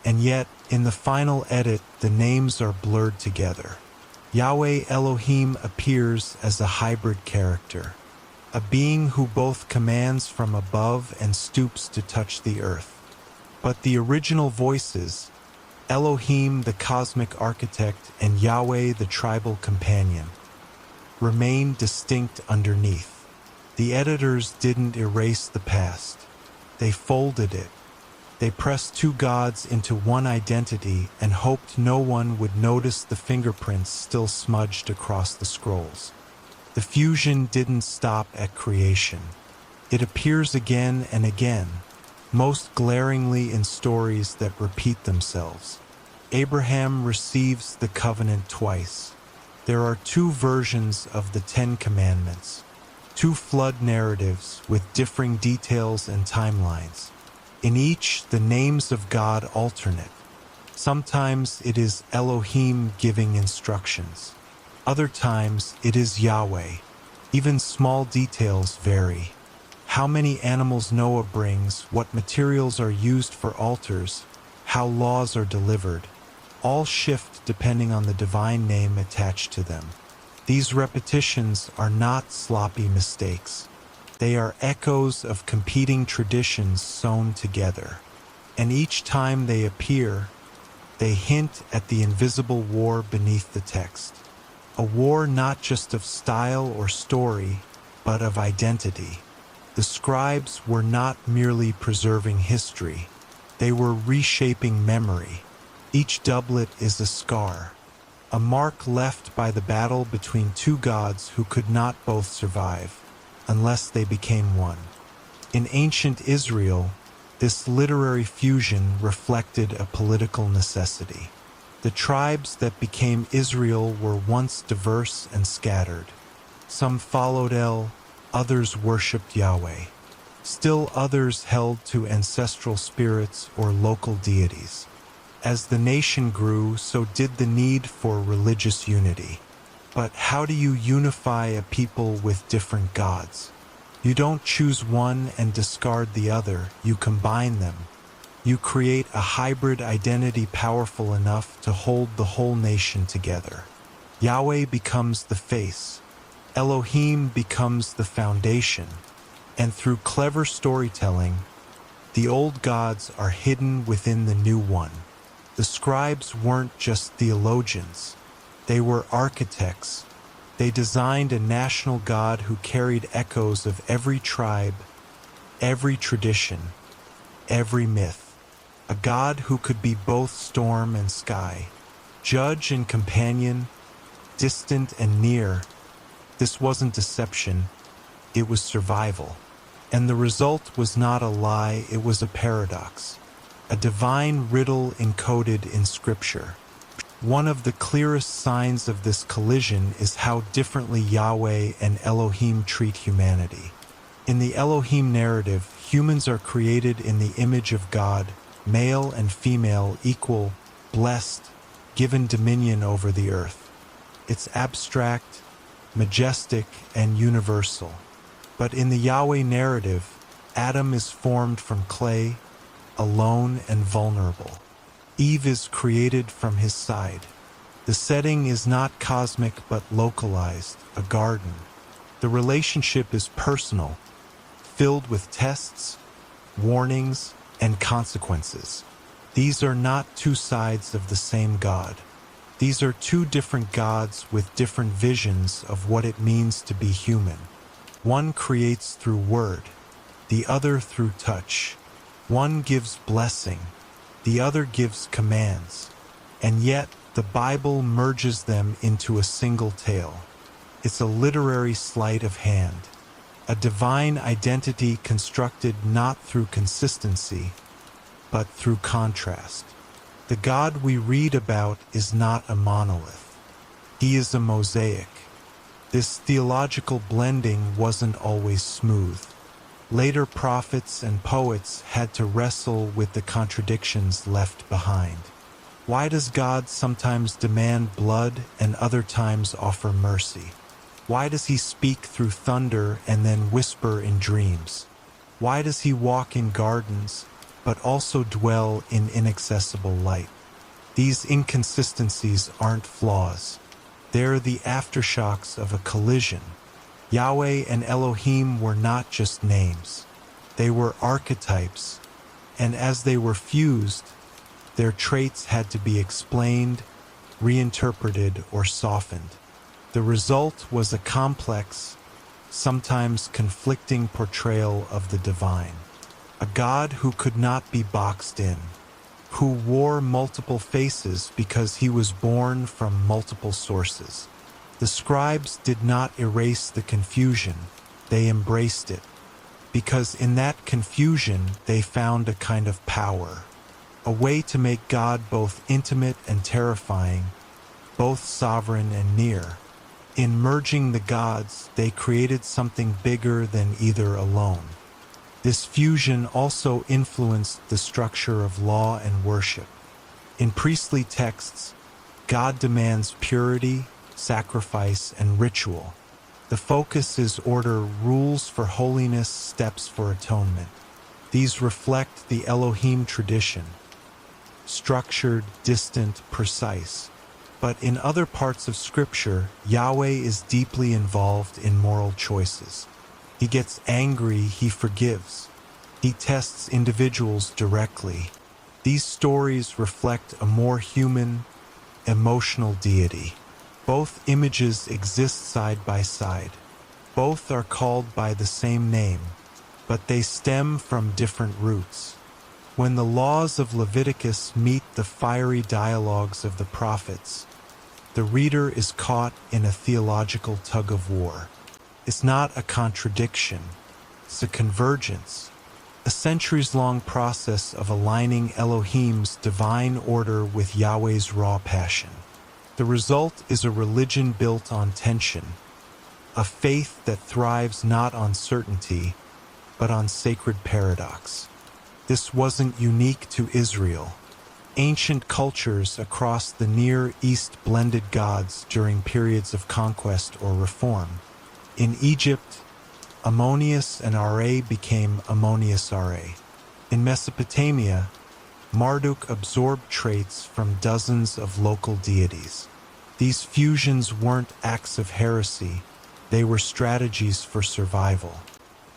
And yet, in the final edit, the names are blurred together. Yahweh Elohim appears as a hybrid character, a being who both commands from above and stoops to touch the earth. But the original voices, Elohim the cosmic architect and Yahweh the tribal companion, remain distinct underneath. The editors didn't erase the past. They folded it. They pressed two gods into one identity and hoped no one would notice the fingerprints still smudged across the scrolls. The fusion didn't stop at creation. It appears again and again, most glaringly in stories that repeat themselves. Abraham receives the covenant twice. There are two versions of the 10 Commandments, two flood narratives with differing details and timelines. In each, the names of God alternate. Sometimes it is Elohim giving instructions. Other times it is Yahweh. Even small details vary. How many animals Noah brings, what materials are used for altars, how laws are delivered, all shift depending on the divine name attached to them. These repetitions are not sloppy mistakes. They are echoes of competing traditions sewn together. And each time they appear, they hint at the invisible war beneath the text. A war not just of style or story, but of identity. The scribes were not merely preserving history. They were reshaping memory. Each doublet is a scar, a mark left by the battle between two gods who could not both survive, unless they became one. In ancient Israel, this literary fusion reflected a political necessity. The tribes that became Israel were once diverse and scattered. Some followed El, others worshipped Yahweh. Still others held to ancestral spirits or local deities. As the nation grew, so did the need for religious unity. But how do you unify a people with different gods? You don't choose one and discard the other, you combine them. You create a hybrid identity powerful enough to hold the whole nation together. Yahweh becomes the face, Elohim becomes the foundation, and through clever storytelling, the old gods are hidden within the new one. The scribes weren't just theologians, they were architects. They designed a national God who carried echoes of every tribe, every tradition, every myth. A God who could be both storm and sky, judge and companion, distant and near. This wasn't deception, it was survival. And the result was not a lie, it was a paradox, a divine riddle encoded in Scripture. One of the clearest signs of this collision is how differently Yahweh and Elohim treat humanity. In the Elohim narrative, humans are created in the image of God, male and female, equal, blessed, given dominion over the earth. It's abstract, majestic, and universal. But in the Yahweh narrative, Adam is formed from clay, alone and vulnerable. Eve is created from his side. The setting is not cosmic but localized, a garden. The relationship is personal, filled with tests, warnings, and consequences. These are not two sides of the same God. These are two different gods with different visions of what it means to be human. One creates through word, the other through touch. One gives blessing, the other gives commands. And yet, the Bible merges them into a single tale. It's a literary sleight of hand, a divine identity constructed not through consistency, but through contrast. The God we read about is not a monolith. He is a mosaic. This theological blending wasn't always smooth. Later prophets and poets had to wrestle with the contradictions left behind. Why does God sometimes demand blood and other times offer mercy? Why does he speak through thunder and then whisper in dreams? Why does he walk in gardens, but also dwell in inaccessible light? These inconsistencies aren't flaws. They're the aftershocks of a collision. Yahweh and Elohim were not just names. They were archetypes, and as they were fused, their traits had to be explained, reinterpreted, or softened. The result was a complex, sometimes conflicting portrayal of the divine. A God who could not be boxed in, who wore multiple faces because he was born from multiple sources. The scribes did not erase the confusion, they embraced it, because in that confusion they found a kind of power, a way to make God both intimate and terrifying, both sovereign and near. In merging the gods, they created something bigger than either alone. This fusion also influenced the structure of law and worship. In priestly texts, God demands purity, sacrifice, and ritual. The focus is order, rules for holiness, steps for atonement. These reflect the Elohim tradition, structured, distant, precise. But in other parts of Scripture, Yahweh is deeply involved in moral choices. He gets angry, he forgives. He tests individuals directly. These stories reflect a more human, emotional deity. Both images exist side by side. Both are called by the same name, but they stem from different roots. When the laws of Leviticus meet the fiery dialogues of the prophets, the reader is caught in a theological tug-of-war. It's not a contradiction, it's a convergence, a centuries-long process of aligning Elohim's divine order with Yahweh's raw passion. The result is a religion built on tension, a faith that thrives not on certainty, but on sacred paradox. This wasn't unique to Israel. Ancient cultures across the Near East blended gods during periods of conquest or reform. In Egypt, Ammonius and Ra became Ammonius Ra. In Mesopotamia, Marduk absorbed traits from dozens of local deities. These fusions weren't acts of heresy, they were strategies for survival.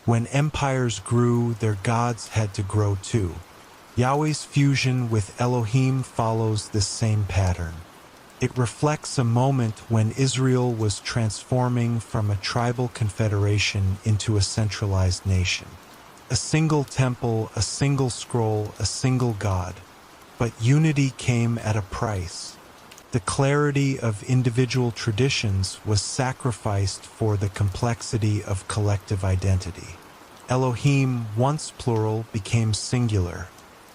When empires grew, their gods had to grow too. Yahweh's fusion with Elohim follows this same pattern. It reflects a moment when Israel was transforming from a tribal confederation into a centralized nation. A single temple, a single scroll, a single God. But unity came at a price. The clarity of individual traditions was sacrificed for the complexity of collective identity. Elohim, once plural, became singular.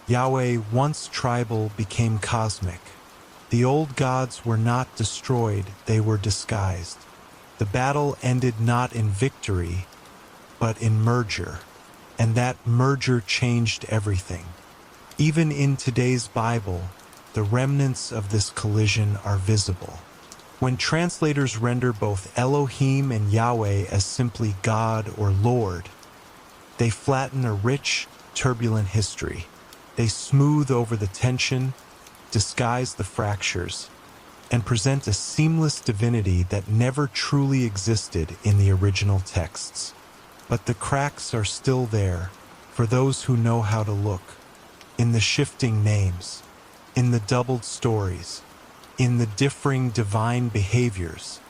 Yahweh, once tribal, became cosmic. The old gods were not destroyed, they were disguised. The battle ended not in victory, but in merger. And that merger changed everything. Even in today's Bible, the remnants of this collision are visible. When translators render both Elohim and Yahweh as simply God or Lord, they flatten a rich, turbulent history. They smooth over the tension, disguise the fractures, and present a seamless divinity that never truly existed in the original texts. But the cracks are still there for those who know how to look. In the shifting names, in the doubled stories, in the differing divine behaviors.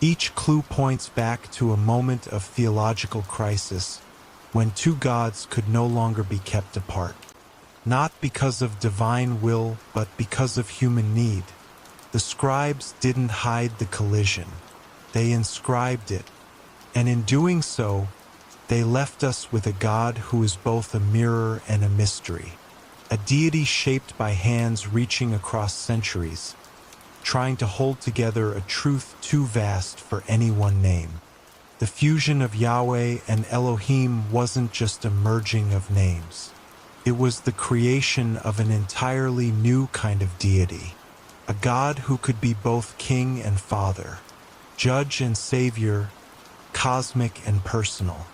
Each clue points back to a moment of theological crisis when two gods could no longer be kept apart. Not because of divine will, but because of human need. The scribes didn't hide the collision. They inscribed it. And in doing so, they left us with a God who is both a mirror and a mystery. A deity shaped by hands reaching across centuries, trying to hold together a truth too vast for any one name. The fusion of Yahweh and Elohim wasn't just a merging of names. It was the creation of an entirely new kind of deity, a God who could be both king and father, judge and savior, cosmic and personal.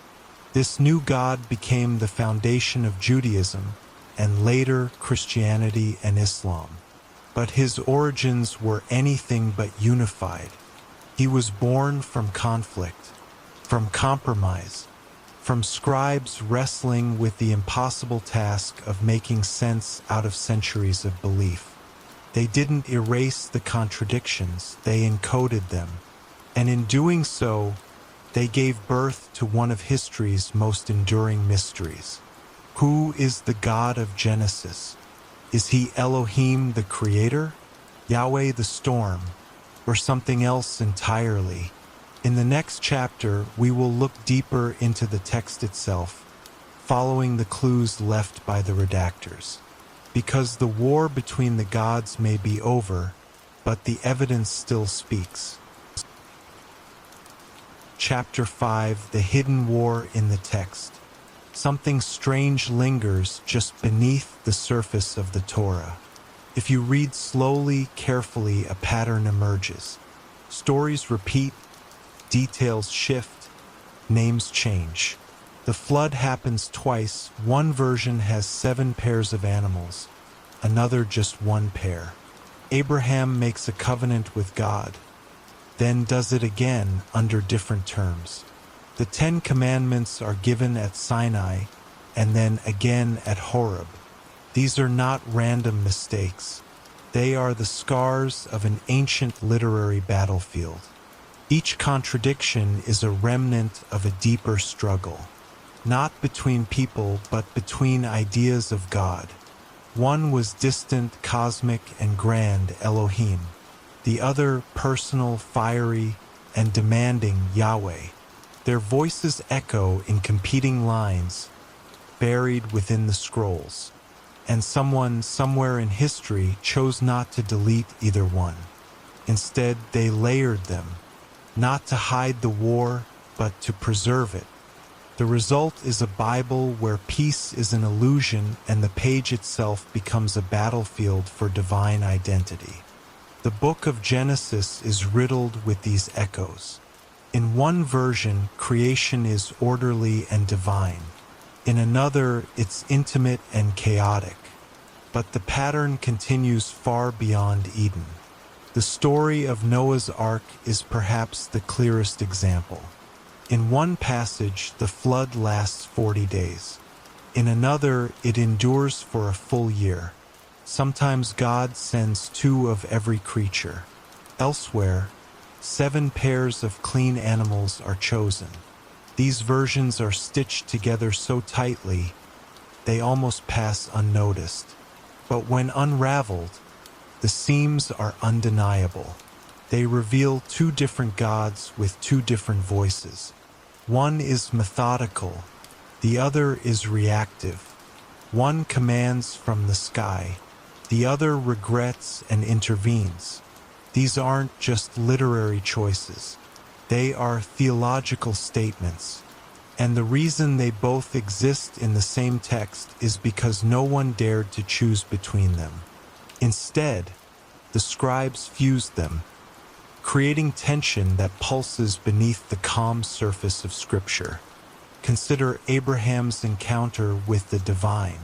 This new God became the foundation of Judaism and later Christianity and Islam. But his origins were anything but unified. He was born from conflict, from compromise, from scribes wrestling with the impossible task of making sense out of centuries of belief. They didn't erase the contradictions, they encoded them. And in doing so, they gave birth to one of history's most enduring mysteries. Who is the God of Genesis? Is he Elohim the Creator, Yahweh the storm, or something else entirely? In the next chapter, we will look deeper into the text itself, following the clues left by the redactors. Because the war between the gods may be over, but the evidence still speaks. Chapter 5: The Hidden War in the Text. Something strange lingers just beneath the surface of the Torah. If you read slowly, carefully, a pattern emerges. Stories repeat, details shift, names change. The flood happens twice. One version has 7 pairs of animals, another just 1 pair. Abraham makes a covenant with God, then does it again under different terms. The 10 Commandments are given at Sinai and then again at Horeb. These are not random mistakes. They are the scars of an ancient literary battlefield. Each contradiction is a remnant of a deeper struggle, not between people but between ideas of God. One was distant, cosmic, and grand, Elohim. The other personal, fiery, and demanding, Yahweh. Their voices echo in competing lines, buried within the scrolls. And someone somewhere in history chose not to delete either one. Instead, they layered them, not to hide the war, but to preserve it. The result is a Bible where peace is an illusion and the page itself becomes a battlefield for divine identity. The book of Genesis is riddled with these echoes. In one version, creation is orderly and divine. In another, it's intimate and chaotic. But the pattern continues far beyond Eden. The story of Noah's Ark is perhaps the clearest example. In one passage, the flood lasts 40 days. In another, it endures for a full year. Sometimes God sends 2 of every creature. Elsewhere, 7 pairs of clean animals are chosen. These versions are stitched together so tightly, they almost pass unnoticed. But when unraveled, the seams are undeniable. They reveal 2 different gods with 2 different voices. One is methodical, the other is reactive. One commands from the sky, the other regrets and intervenes. These aren't just literary choices. They are theological statements. And the reason they both exist in the same text is because no one dared to choose between them. Instead, the scribes fused them, creating tension that pulses beneath the calm surface of Scripture. Consider Abraham's encounter with the divine.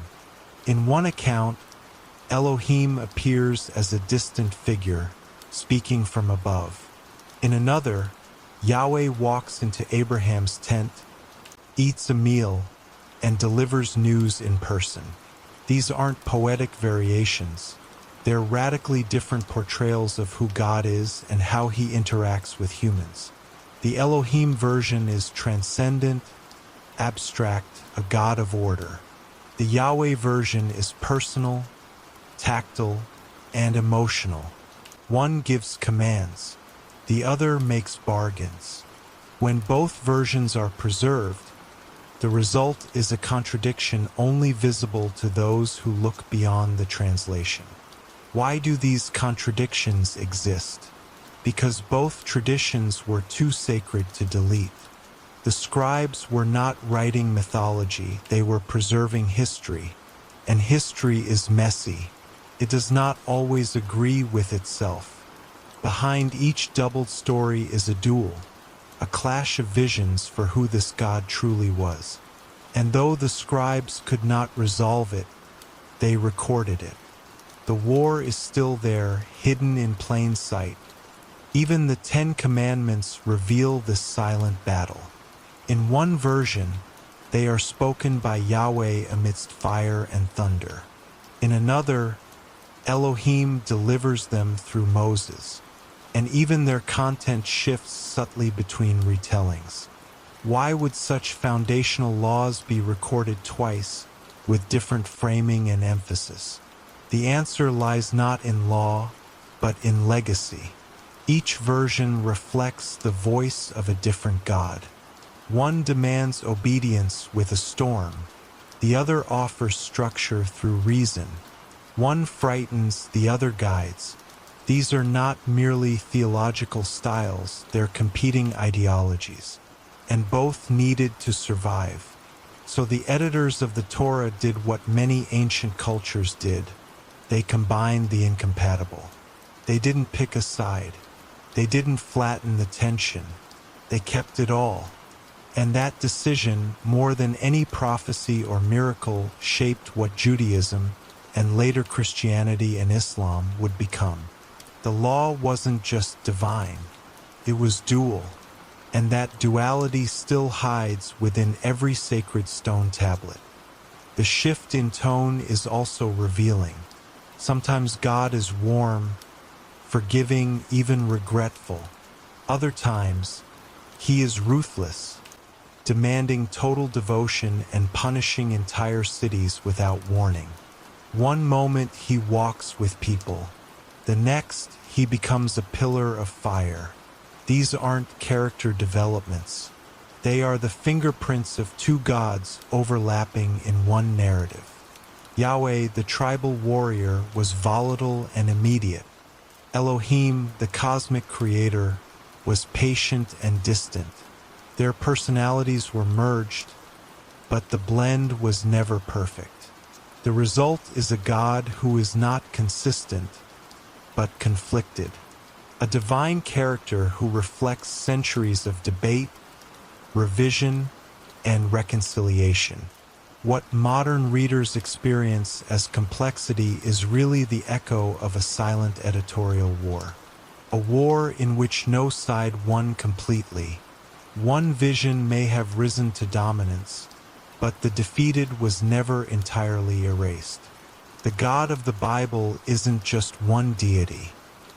In one account, Elohim appears as a distant figure, speaking from above. In another, Yahweh walks into Abraham's tent, eats a meal, and delivers news in person. These aren't poetic variations. They're radically different portrayals of who God is and how he interacts with humans. The Elohim version is transcendent, abstract, a God of order. The Yahweh version is personal, tactile, and emotional. One gives commands, the other makes bargains. When both versions are preserved, the result is a contradiction only visible to those who look beyond the translation. Why do these contradictions exist? Because both traditions were too sacred to delete. The scribes were not writing mythology, they were preserving history. And history is messy. It does not always agree with itself. Behind each doubled story is a duel, a clash of visions for who this God truly was. And though the scribes could not resolve it, they recorded it. The war is still there, hidden in plain sight. Even the 10 Commandments reveal this silent battle. In one version, they are spoken by Yahweh amidst fire and thunder. In another, Elohim delivers them through Moses. And even their content shifts subtly between retellings. Why would such foundational laws be recorded twice, with different framing and emphasis? The answer lies not in law, but in legacy. Each version reflects the voice of a different God. One demands obedience with a storm, the other offers structure through reason. One frightens, the other guides. These are not merely theological styles, they're competing ideologies, and both needed to survive. So the editors of the Torah did what many ancient cultures did. They combined the incompatible. They didn't pick a side. They didn't flatten the tension. They kept it all. And that decision, more than any prophecy or miracle, shaped what Judaism, and later Christianity and Islam, would become. The law wasn't just divine, it was dual, and that duality still hides within every sacred stone tablet. The shift in tone is also revealing. Sometimes God is warm, forgiving, even regretful. Other times, he is ruthless, demanding total devotion and punishing entire cities without warning. One moment he walks with people. The next, he becomes a pillar of fire. These aren't character developments. They are the fingerprints of 2 gods overlapping in one narrative. Yahweh, the tribal warrior, was volatile and immediate. Elohim, the cosmic creator, was patient and distant. Their personalities were merged, but the blend was never perfect. The result is a God who is not consistent, but conflicted. A divine character who reflects centuries of debate, revision, and reconciliation. What modern readers experience as complexity is really the echo of a silent editorial war. A war in which no side won completely. One vision may have risen to dominance, but the defeated was never entirely erased. The God of the Bible isn't just one deity.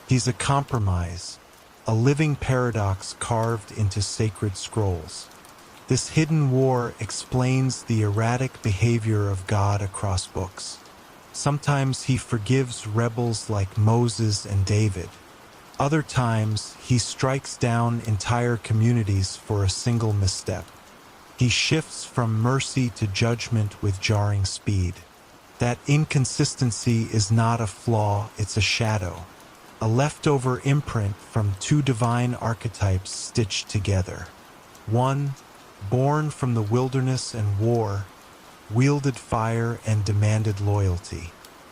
He's a compromise, a living paradox carved into sacred scrolls. This hidden war explains the erratic behavior of God across books. Sometimes he forgives rebels like Moses and David. Other times, he strikes down entire communities for a single misstep. He shifts from mercy to judgment with jarring speed. That inconsistency is not a flaw, it's a shadow, a leftover imprint from two divine archetypes stitched together. One, born from the wilderness and war, wielded fire and demanded loyalty.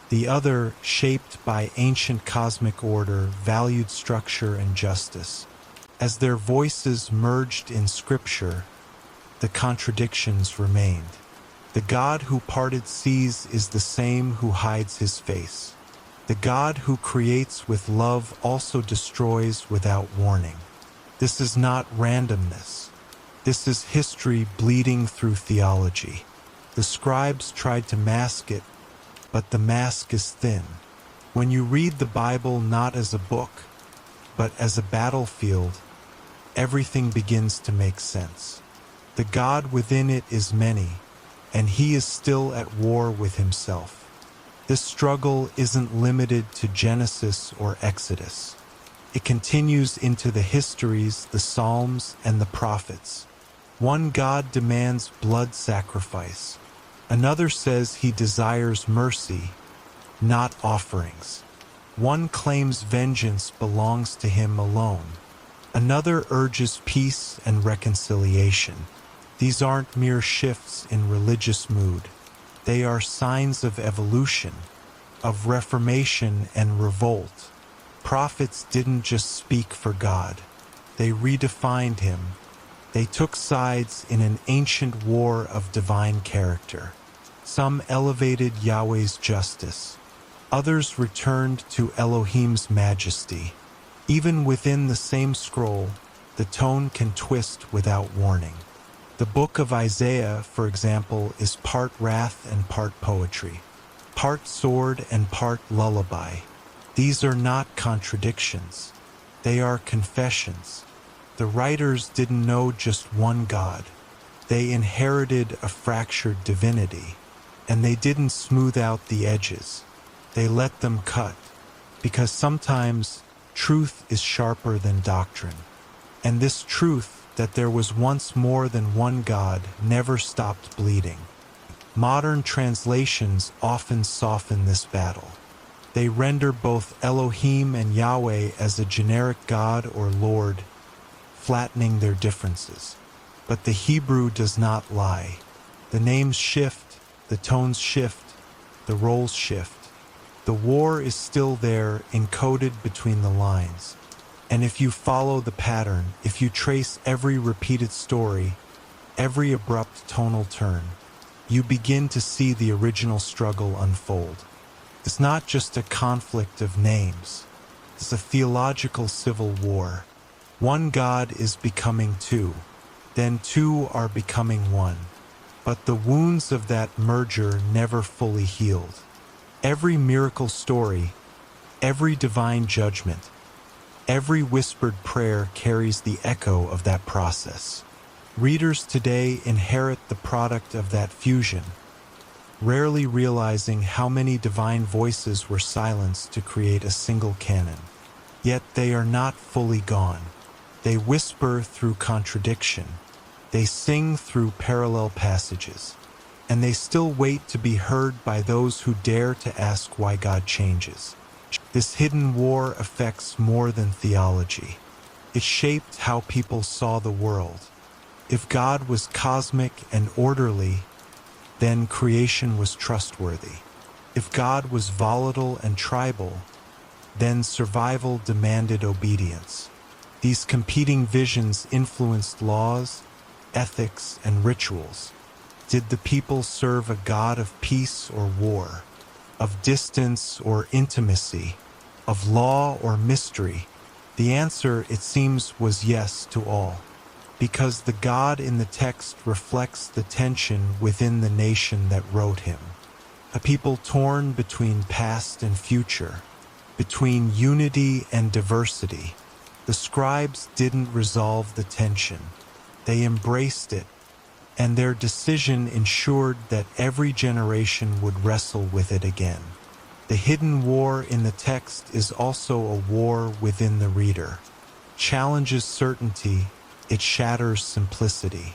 The other, shaped by ancient cosmic order, valued structure and justice. As their voices merged in Scripture, the contradictions remained. The God who parted seas is the same who hides his face. The God who creates with love also destroys without warning. This is not randomness. This is history bleeding through theology. The scribes tried to mask it, but the mask is thin. When you read the Bible not as a book, but as a battlefield, everything begins to make sense. The God within it is many, and he is still at war with himself. This struggle isn't limited to Genesis or Exodus. It continues into the histories, the Psalms, and the prophets. One God demands blood sacrifice. Another says he desires mercy, not offerings. One claims vengeance belongs to him alone. Another urges peace and reconciliation. These aren't mere shifts in religious mood. They are signs of evolution, of reformation and revolt. Prophets didn't just speak for God. They redefined him. They took sides in an ancient war of divine character. Some elevated Yahweh's justice. Others returned to Elohim's majesty. Even within the same scroll, the tone can twist without warning. The book of Isaiah, for example, is part wrath and part poetry, part sword and part lullaby. These are not contradictions. They are confessions. The writers didn't know just one God. They inherited a fractured divinity, and they didn't smooth out the edges. They let them cut, because sometimes truth is sharper than doctrine. And this truth, that there was once more than one God, never stopped bleeding. Modern translations often soften this battle. They render both Elohim and Yahweh as a generic God or Lord, flattening their differences. But the Hebrew does not lie. The names shift, the tones shift, the roles shift. The war is still there, encoded between the lines. And if you follow the pattern, if you trace every repeated story, every abrupt tonal turn, you begin to see the original struggle unfold. It's not just a conflict of names. It's a theological civil war. One God is becoming two, then two are becoming one. But the wounds of that merger never fully healed. Every miracle story, every divine judgment, every whispered prayer carries the echo of that process. Readers today inherit the product of that fusion, rarely realizing how many divine voices were silenced to create a single canon. Yet they are not fully gone. They whisper through contradiction. They sing through parallel passages. And they still wait to be heard by those who dare to ask why God changes. This hidden war affects more than theology. It shaped how people saw the world. If God was cosmic and orderly, then creation was trustworthy. If God was volatile and tribal, then survival demanded obedience. These competing visions influenced laws, ethics, and rituals. Did the people serve a God of peace or war, of distance or intimacy, of law or mystery? The answer, it seems, was yes to all, because the God in the text reflects the tension within the nation that wrote him. A people torn between past and future, between unity and diversity. The scribes didn't resolve the tension. They embraced it, and their decision ensured that every generation would wrestle with it again. The hidden war in the text is also a war within the reader. Challenges certainty, it shatters simplicity.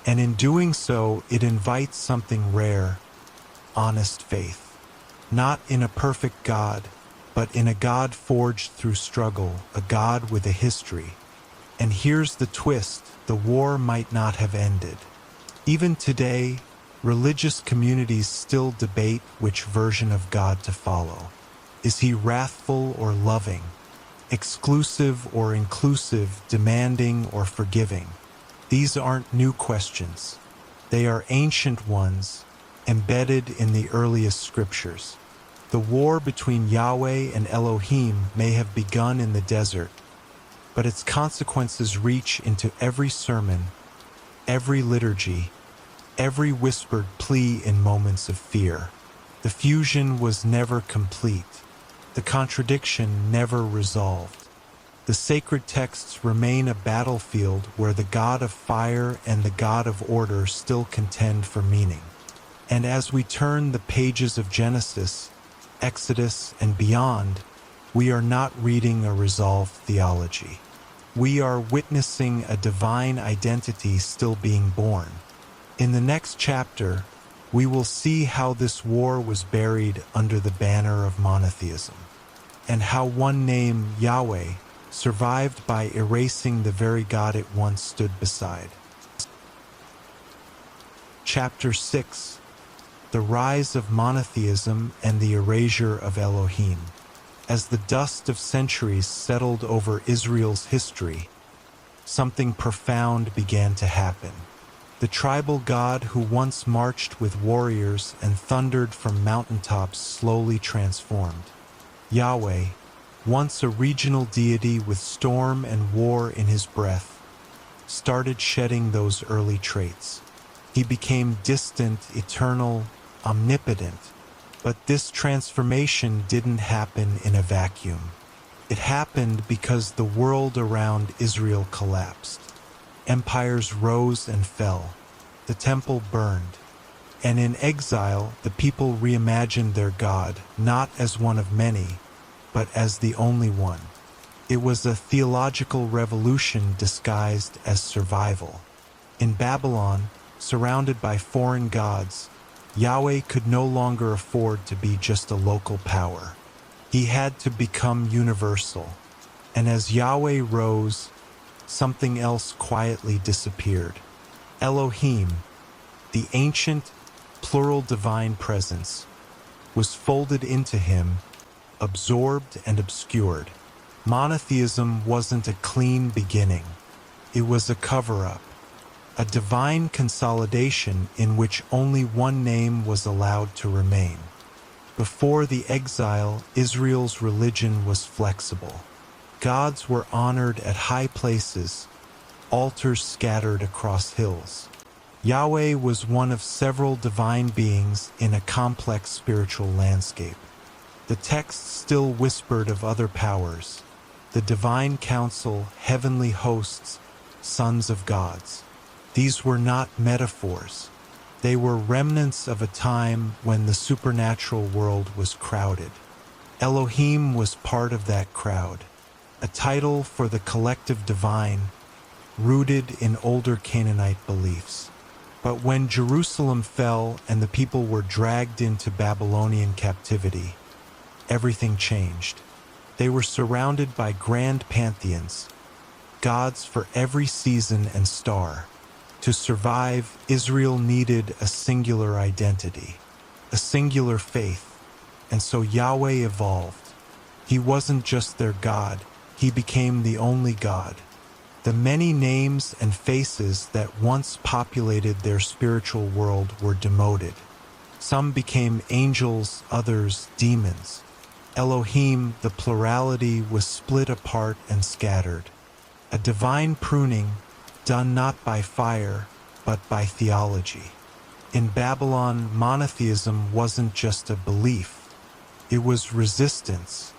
And in doing so, it invites something rare, honest faith. Not in a perfect God, but in a God forged through struggle, a God with a history. And here's the twist, the war might not have ended. Even today, religious communities still debate which version of God to follow. Is he wrathful or loving? Exclusive or inclusive, demanding or forgiving? These aren't new questions. They are ancient ones, embedded in the earliest scriptures. The war between Yahweh and Elohim may have begun in the desert, but its consequences reach into every sermon, every liturgy, every whispered plea in moments of fear. The fusion was never complete. The contradiction never resolved. The sacred texts remain a battlefield where the God of fire and the God of order still contend for meaning. And as we turn the pages of Genesis, Exodus, and beyond, we are not reading a resolved theology. We are witnessing a divine identity still being born. In the next chapter, we will see how this war was buried under the banner of monotheism, and how one name, Yahweh, survived by erasing the very God it once stood beside. Chapter 6: The Rise of Monotheism and the Erasure of Elohim. As the dust of centuries settled over Israel's history, something profound began to happen. The tribal God who once marched with warriors and thundered from mountaintops slowly transformed. Yahweh, once a regional deity with storm and war in his breath, started shedding those early traits. He became distant, eternal, omnipotent. But this transformation didn't happen in a vacuum. It happened because the world around Israel collapsed. Empires rose and fell. The temple burned. And in exile, the people reimagined their God, not as one of many, but as the only one. It was a theological revolution disguised as survival. In Babylon, surrounded by foreign gods, Yahweh could no longer afford to be just a local power. He had to become universal. And as Yahweh rose, something else quietly disappeared. Elohim, the ancient, plural divine presence, was folded into him, absorbed and obscured. Monotheism wasn't a clean beginning. It was a cover-up, a divine consolidation in which only one name was allowed to remain. Before the exile, Israel's religion was flexible. Gods were honored at high places, altars scattered across hills. Yahweh was one of several divine beings in a complex spiritual landscape. The text still whispered of other powers, the divine council, heavenly hosts, sons of gods. These were not metaphors. They were remnants of a time when the supernatural world was crowded. Elohim was part of that crowd, a title for the collective divine, rooted in older Canaanite beliefs. But when Jerusalem fell and the people were dragged into Babylonian captivity, everything changed. They were surrounded by grand pantheons, gods for every season and star. To survive, Israel needed a singular identity, a singular faith, and so Yahweh evolved. He wasn't just their God, he became the only God, The many names and faces that once populated their spiritual world were demoted. Some became angels, others demons. Elohim, the plurality, was split apart and scattered. A divine pruning, done not by fire, but by theology. In Babylon, monotheism wasn't just a belief. It was resistance.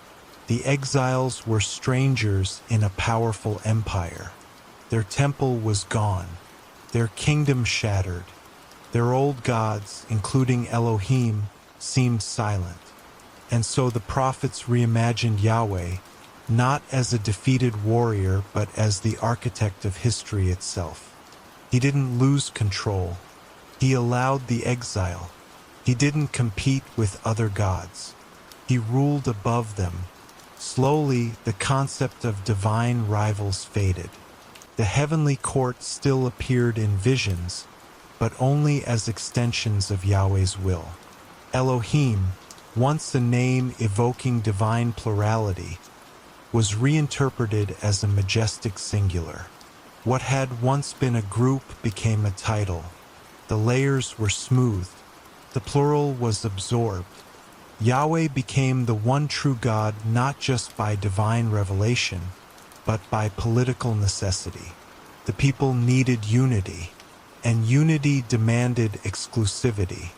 The exiles were strangers in a powerful empire. Their temple was gone, their kingdom shattered. Their old gods, including Elohim, seemed silent. And so the prophets reimagined Yahweh, not as a defeated warrior, but as the architect of history itself. He didn't lose control. He allowed the exile. He didn't compete with other gods. He ruled above them. Slowly, the concept of divine rivals faded. The heavenly court still appeared in visions, but only as extensions of Yahweh's will. Elohim, once a name evoking divine plurality, was reinterpreted as a majestic singular. What had once been a group became a title. The layers were smoothed. The plural was absorbed. Yahweh became the one true God not just by divine revelation, but by political necessity. The people needed unity, and unity demanded exclusivity.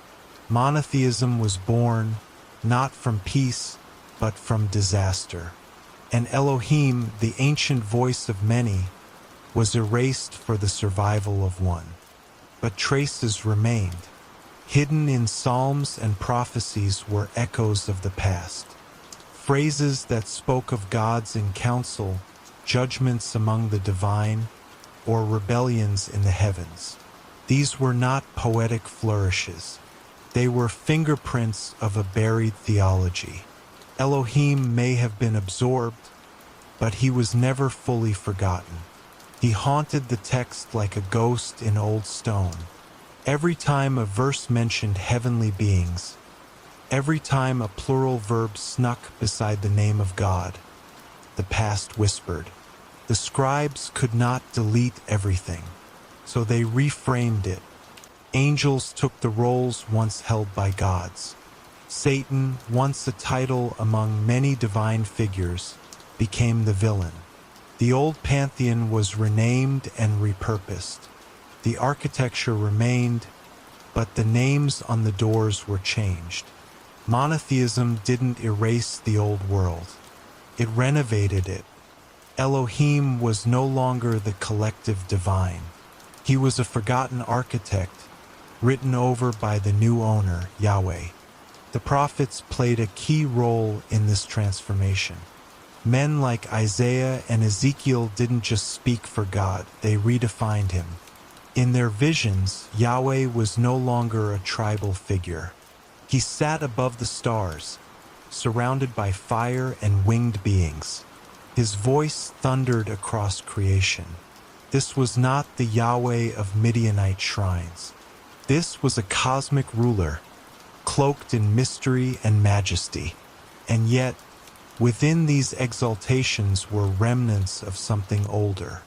Monotheism was born not from peace, but from disaster. And Elohim, the ancient voice of many, was erased for the survival of one. But traces remained. Hidden in psalms and prophecies were echoes of the past. Phrases that spoke of gods in council, judgments among the divine, or rebellions in the heavens. These were not poetic flourishes. They were fingerprints of a buried theology. Elohim may have been absorbed, but he was never fully forgotten. He haunted the text like a ghost in old stone. Every time a verse mentioned heavenly beings, every time a plural verb snuck beside the name of God, the past whispered. The scribes could not delete everything, so they reframed it. Angels took the roles once held by gods. Satan, once a title among many divine figures, became the villain. The old pantheon was renamed and repurposed. The architecture remained, but the names on the doors were changed. Monotheism didn't erase the old world. It renovated it. Elohim was no longer the collective divine. He was a forgotten architect, written over by the new owner, Yahweh. The prophets played a key role in this transformation. Men like Isaiah and Ezekiel didn't just speak for God, they redefined him. In their visions, Yahweh was no longer a tribal figure. He sat above the stars, surrounded by fire and winged beings. His voice thundered across creation. This was not the Yahweh of Midianite shrines. This was a cosmic ruler, cloaked in mystery and majesty. And yet, within these exaltations were remnants of something older.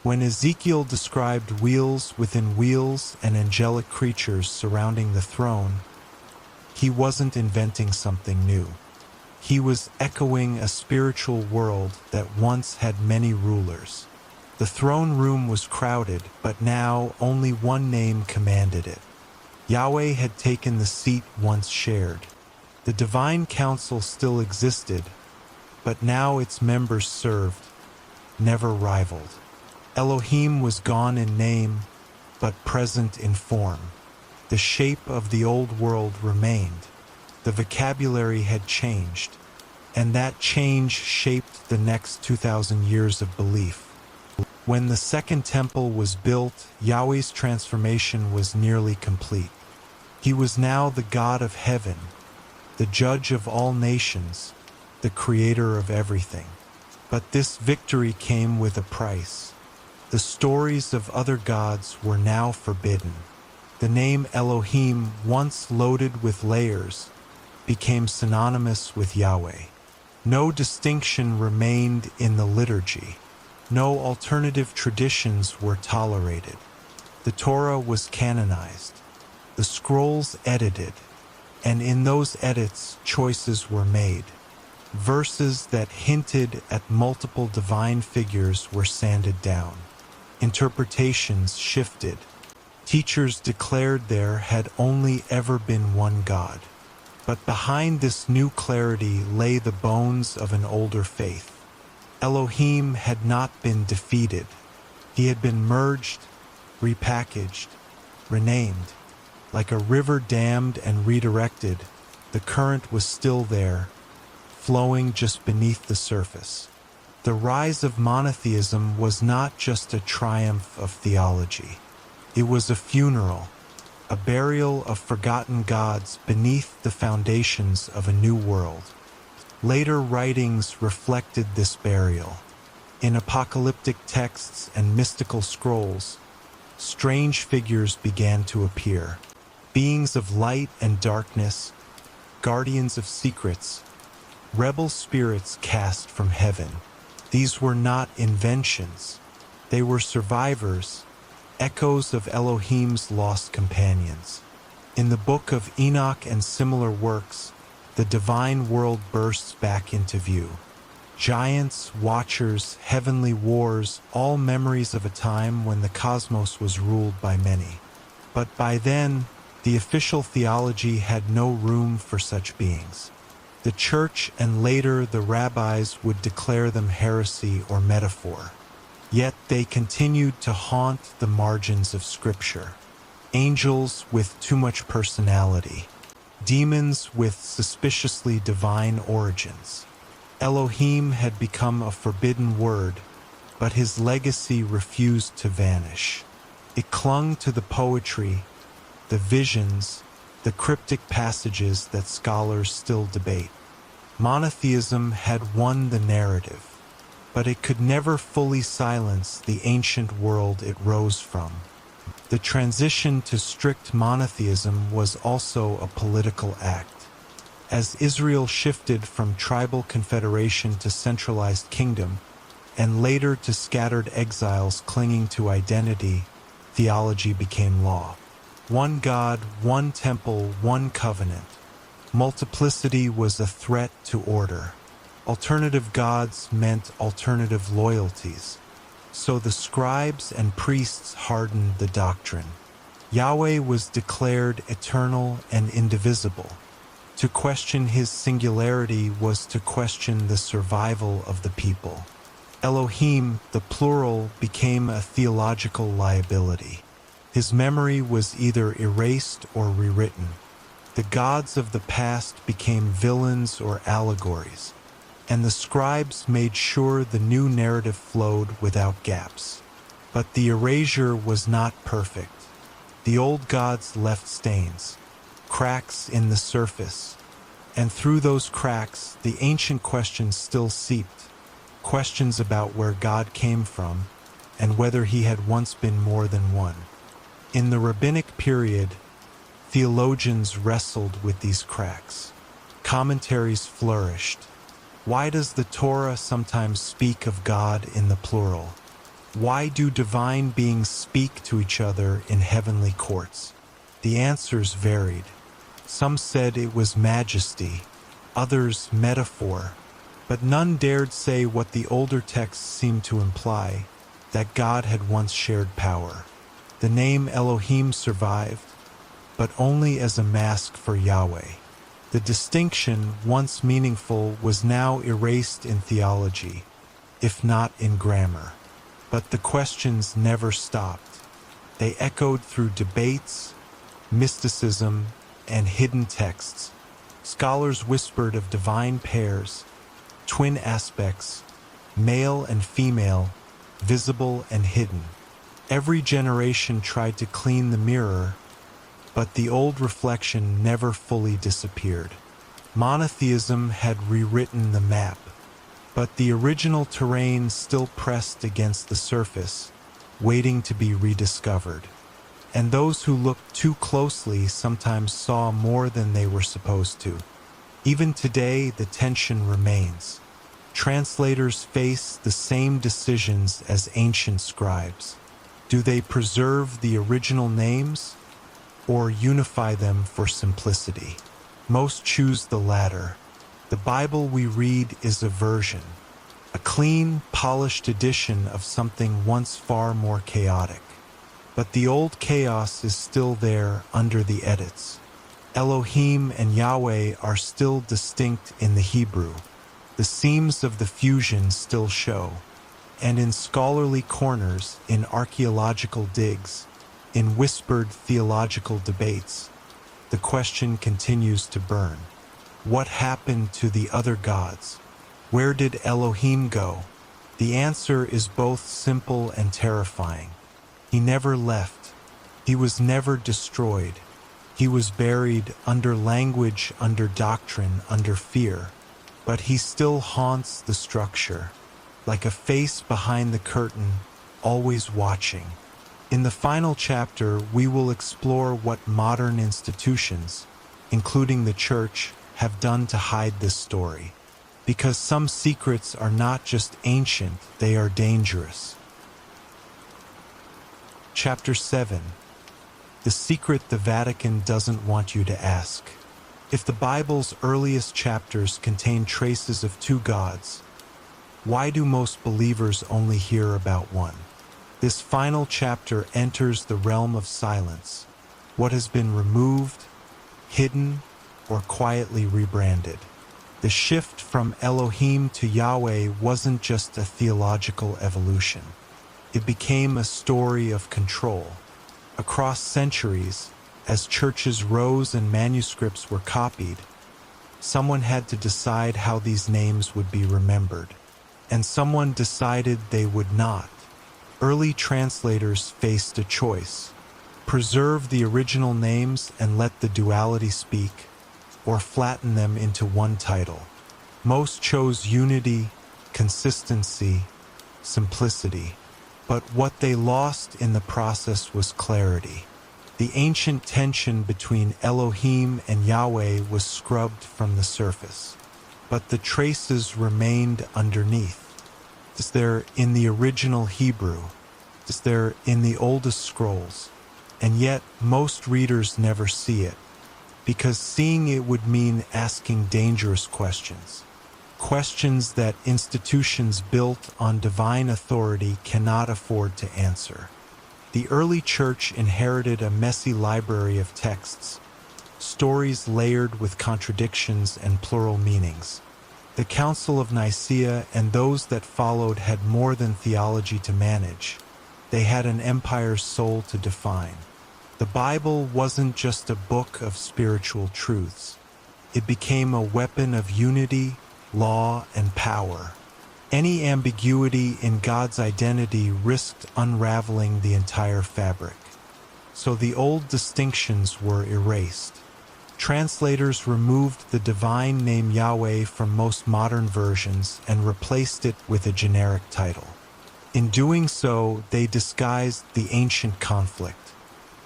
When Ezekiel described wheels within wheels and angelic creatures surrounding the throne, he wasn't inventing something new. He was echoing a spiritual world that once had many rulers. The throne room was crowded, but now only one name commanded it. Yahweh had taken the seat once shared. The divine council still existed, but now its members served, never rivaled. Elohim was gone in name, but present in form. The shape of the old world remained. The vocabulary had changed, and that change shaped the next 2,000 years of belief. When the second temple was built, Yahweh's transformation was nearly complete. He was now the God of heaven, the judge of all nations, the creator of everything. But this victory came with a price. The stories of other gods were now forbidden. The name Elohim, once loaded with layers, became synonymous with Yahweh. No distinction remained in the liturgy. No alternative traditions were tolerated. The Torah was canonized, the scrolls edited, and in those edits choices were made. Verses that hinted at multiple divine figures were sanded down. Interpretations shifted. Teachers declared there had only ever been one God. But behind this new clarity lay the bones of an older faith. Elohim had not been defeated. He had been merged, repackaged, renamed. Like a river dammed and redirected, the current was still there, flowing just beneath the surface. The rise of monotheism was not just a triumph of theology. It was a funeral, a burial of forgotten gods beneath the foundations of a new world. Later writings reflected this burial. In apocalyptic texts and mystical scrolls, strange figures began to appear. Beings of light and darkness, guardians of secrets, rebel spirits cast from heaven. These were not inventions. They were survivors, echoes of Elohim's lost companions. In the book of Enoch and similar works, the divine world bursts back into view. Giants, watchers, heavenly wars, all memories of a time when the cosmos was ruled by many. But by then, the official theology had no room for such beings. The church and later the rabbis would declare them heresy or metaphor. Yet they continued to haunt the margins of Scripture. Angels with too much personality. Demons with suspiciously divine origins. Elohim had become a forbidden word, but his legacy refused to vanish. It clung to the poetry, the visions, the cryptic passages that scholars still debate. Monotheism had won the narrative, but it could never fully silence the ancient world it rose from. The transition to strict monotheism was also a political act. As Israel shifted from tribal confederation to centralized kingdom, and later to scattered exiles clinging to identity, theology became law. One God, one temple, one covenant. Multiplicity was a threat to order. Alternative gods meant alternative loyalties. So the scribes and priests hardened the doctrine. Yahweh was declared eternal and indivisible. To question his singularity was to question the survival of the people. Elohim, the plural, became a theological liability. His memory was either erased or rewritten. The gods of the past became villains or allegories, and the scribes made sure the new narrative flowed without gaps. But the erasure was not perfect. The old gods left stains, cracks in the surface, and through those cracks the ancient questions still seeped, questions about where God came from and whether he had once been more than one. In the rabbinic period, theologians wrestled with these cracks. Commentaries flourished. Why does the Torah sometimes speak of God in the plural? Why do divine beings speak to each other in heavenly courts? The answers varied. Some said it was majesty, others metaphor, but none dared say what the older texts seemed to imply, that God had once shared power. The name Elohim survived, but only as a mask for Yahweh. The distinction, once meaningful, was now erased in theology, if not in grammar. But the questions never stopped. They echoed through debates, mysticism, and hidden texts. Scholars whispered of divine pairs, twin aspects, male and female, visible and hidden. Every generation tried to clean the mirror, but the old reflection never fully disappeared. Monotheism had rewritten the map, but the original terrain still pressed against the surface, waiting to be rediscovered. And those who looked too closely sometimes saw more than they were supposed to. Even today, the tension remains. Translators face the same decisions as ancient scribes. Do they preserve the original names or unify them for simplicity? Most choose the latter. The Bible we read is a version, a clean, polished edition of something once far more chaotic. But the old chaos is still there under the edits. Elohim and Yahweh are still distinct in the Hebrew. The seams of the fusion still show. And in scholarly corners, in archaeological digs, in whispered theological debates, the question continues to burn. What happened to the other gods? Where did Elohim go? The answer is both simple and terrifying. He never left. He was never destroyed. He was buried under language, under doctrine, under fear. But he still haunts the structure, like a face behind the curtain, always watching. In the final chapter, we will explore what modern institutions, including the church, have done to hide this story. Because some secrets are not just ancient, they are dangerous. Chapter 7. The secret the Vatican doesn't want you to ask. If the Bible's earliest chapters contain traces of two gods, why do most believers only hear about one? This final chapter enters the realm of silence, what has been removed, hidden, or quietly rebranded. The shift from Elohim to Yahweh wasn't just a theological evolution. It became a story of control. Across centuries, as churches rose and manuscripts were copied, someone had to decide how these names would be remembered. And someone decided they would not. Early translators faced a choice: preserve the original names and let the duality speak, or flatten them into one title. Most chose unity, consistency, simplicity. But what they lost in the process was clarity. The ancient tension between Elohim and Yahweh was scrubbed from the surface. But the traces remained underneath. Is there in the original Hebrew? Is there in the oldest scrolls? And yet, most readers never see it, because seeing it would mean asking dangerous questions. Questions that institutions built on divine authority cannot afford to answer. The early church inherited a messy library of texts, stories layered with contradictions and plural meanings. The Council of Nicaea and those that followed had more than theology to manage. They had an empire's soul to define. The Bible wasn't just a book of spiritual truths. It became a weapon of unity, law, and power. Any ambiguity in God's identity risked unraveling the entire fabric. So the old distinctions were erased. Translators removed the divine name Yahweh from most modern versions and replaced it with a generic title. In doing so, they disguised the ancient conflict.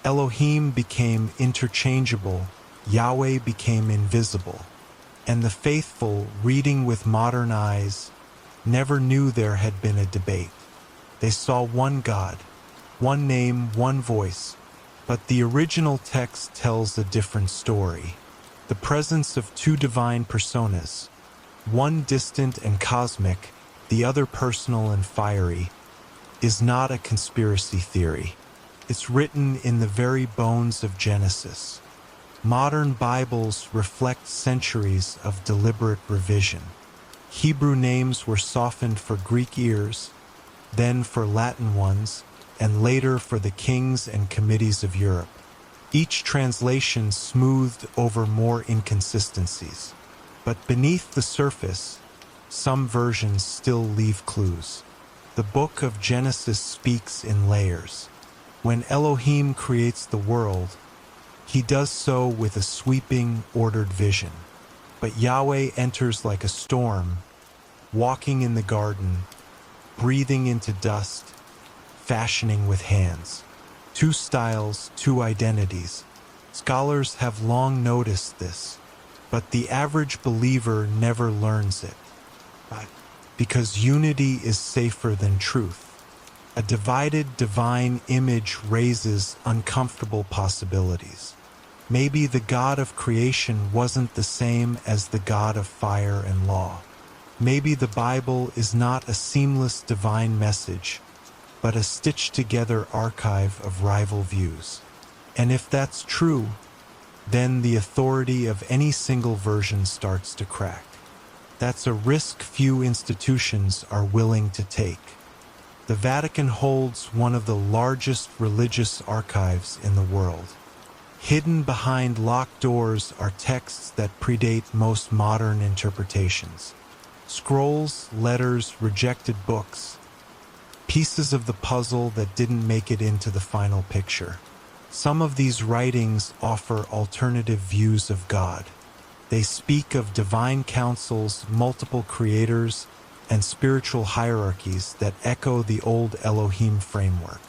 Elohim became interchangeable, Yahweh became invisible, and the faithful, reading with modern eyes, never knew there had been a debate. They saw one God, one name, one voice, but the original text tells a different story. The presence of two divine personas, one distant and cosmic, the other personal and fiery, is not a conspiracy theory. It's written in the very bones of Genesis. Modern Bibles reflect centuries of deliberate revision. Hebrew names were softened for Greek ears, then for Latin ones, and later for the kings and committees of Europe. Each translation smoothed over more inconsistencies. But beneath the surface, some versions still leave clues. The book of Genesis speaks in layers. When Elohim creates the world, he does so with a sweeping, ordered vision. But Yahweh enters like a storm, walking in the garden, breathing into dust, fashioning with hands. Two styles, two identities. Scholars have long noticed this, but the average believer never learns it. because unity is safer than truth. A divided divine image raises uncomfortable possibilities. Maybe the God of creation wasn't the same as the God of fire and law. Maybe the Bible is not a seamless divine message, but a stitched-together archive of rival views. And if that's true, then the authority of any single version starts to crack. That's a risk few institutions are willing to take. The Vatican holds one of the largest religious archives in the world. Hidden behind locked doors are texts that predate most modern interpretations. Scrolls, letters, rejected books, pieces of the puzzle that didn't make it into the final picture. Some of these writings offer alternative views of God. They speak of divine councils, multiple creators, and spiritual hierarchies that echo the old Elohim framework.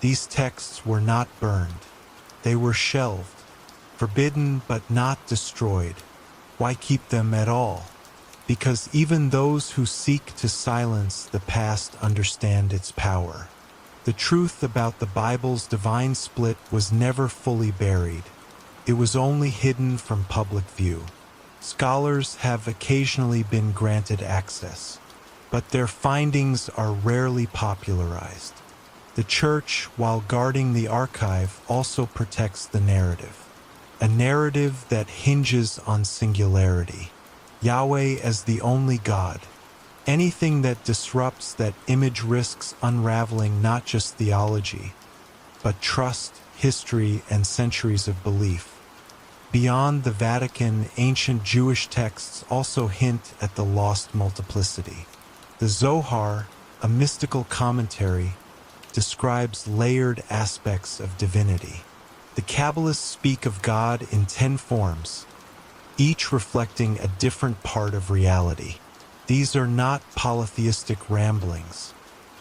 These texts were not burned. They were shelved, forbidden but not destroyed. Why keep them at all? Because even those who seek to silence the past understand its power. The truth about the Bible's divine split was never fully buried. It was only hidden from public view. Scholars have occasionally been granted access, but their findings are rarely popularized. The Church, while guarding the archive, also protects the narrative. A narrative that hinges on singularity. Yahweh as the only God. Anything that disrupts that image risks unraveling not just theology, but trust, history, and centuries of belief. Beyond the Vatican, ancient Jewish texts also hint at the lost multiplicity. The Zohar, a mystical commentary, describes layered aspects of divinity. The Kabbalists speak of God in 10 forms, each reflecting a different part of reality. These are not polytheistic ramblings.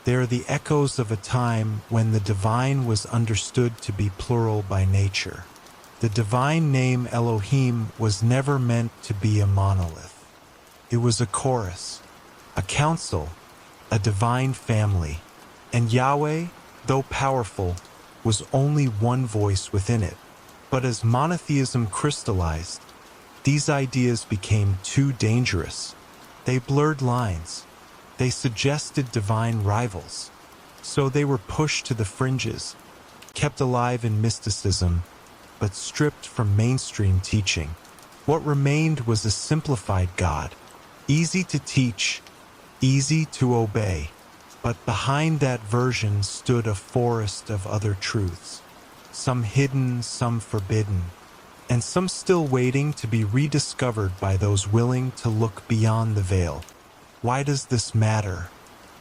They are the echoes of a time when the divine was understood to be plural by nature. The divine name Elohim was never meant to be a monolith. It was a chorus, a council, a divine family. And Yahweh, though powerful, was only one voice within it. But as monotheism crystallized, these ideas became too dangerous. They blurred lines. They suggested divine rivals. So they were pushed to the fringes, kept alive in mysticism, but stripped from mainstream teaching. What remained was a simplified God, easy to teach, easy to obey. But behind that version stood a forest of other truths, some hidden, some forbidden, and some still waiting to be rediscovered by those willing to look beyond the veil. Why does this matter?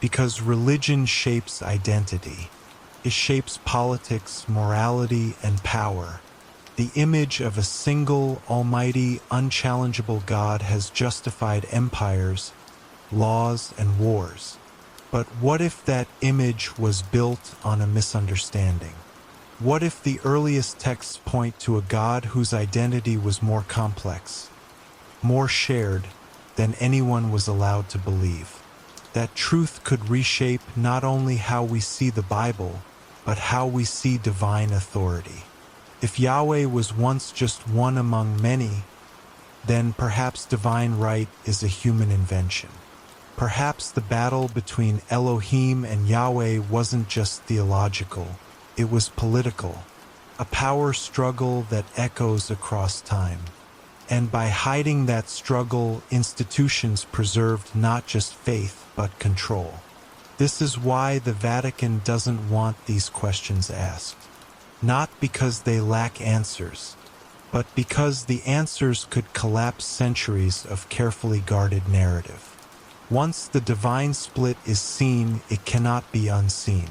Because religion shapes identity. It shapes politics, morality, and power. The image of a single, almighty, unchallengeable God has justified empires, laws, and wars. But what if that image was built on a misunderstanding? What if the earliest texts point to a God whose identity was more complex, more shared than anyone was allowed to believe? That truth could reshape not only how we see the Bible, but how we see divine authority. If Yahweh was once just one among many, then perhaps divine right is a human invention. Perhaps the battle between Elohim and Yahweh wasn't just theological, it was political, a power struggle that echoes across time. And by hiding that struggle, institutions preserved not just faith, but control. This is why the Vatican doesn't want these questions asked. Not because they lack answers, but because the answers could collapse centuries of carefully guarded narrative. Once the divine split is seen, it cannot be unseen.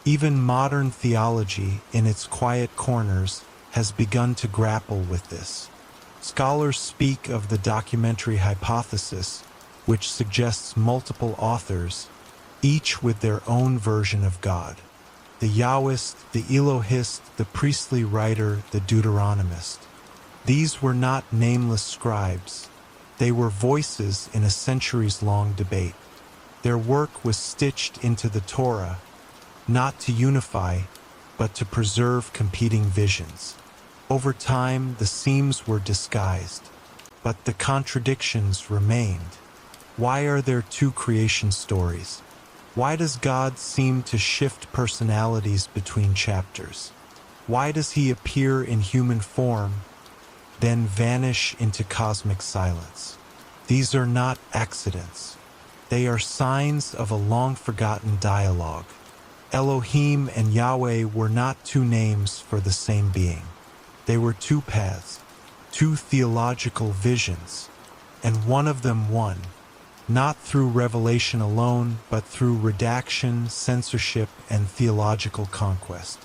Even modern theology, in its quiet corners, has begun to grapple with this. Scholars speak of the documentary hypothesis, which suggests multiple authors, each with their own version of God. The Yahwist, the Elohist, the priestly writer, the Deuteronomist. These were not nameless scribes. They were voices in a centuries-long debate. Their work was stitched into the Torah, not to unify, but to preserve competing visions. Over time, the seams were disguised, but the contradictions remained. Why are there two creation stories? Why does God seem to shift personalities between chapters? Why does he appear in human form, then vanish into cosmic silence? These are not accidents. They are signs of a long-forgotten dialogue. Elohim and Yahweh were not two names for the same being. They were two paths, two theological visions, and one of them won, not through revelation alone, but through redaction, censorship, and theological conquest.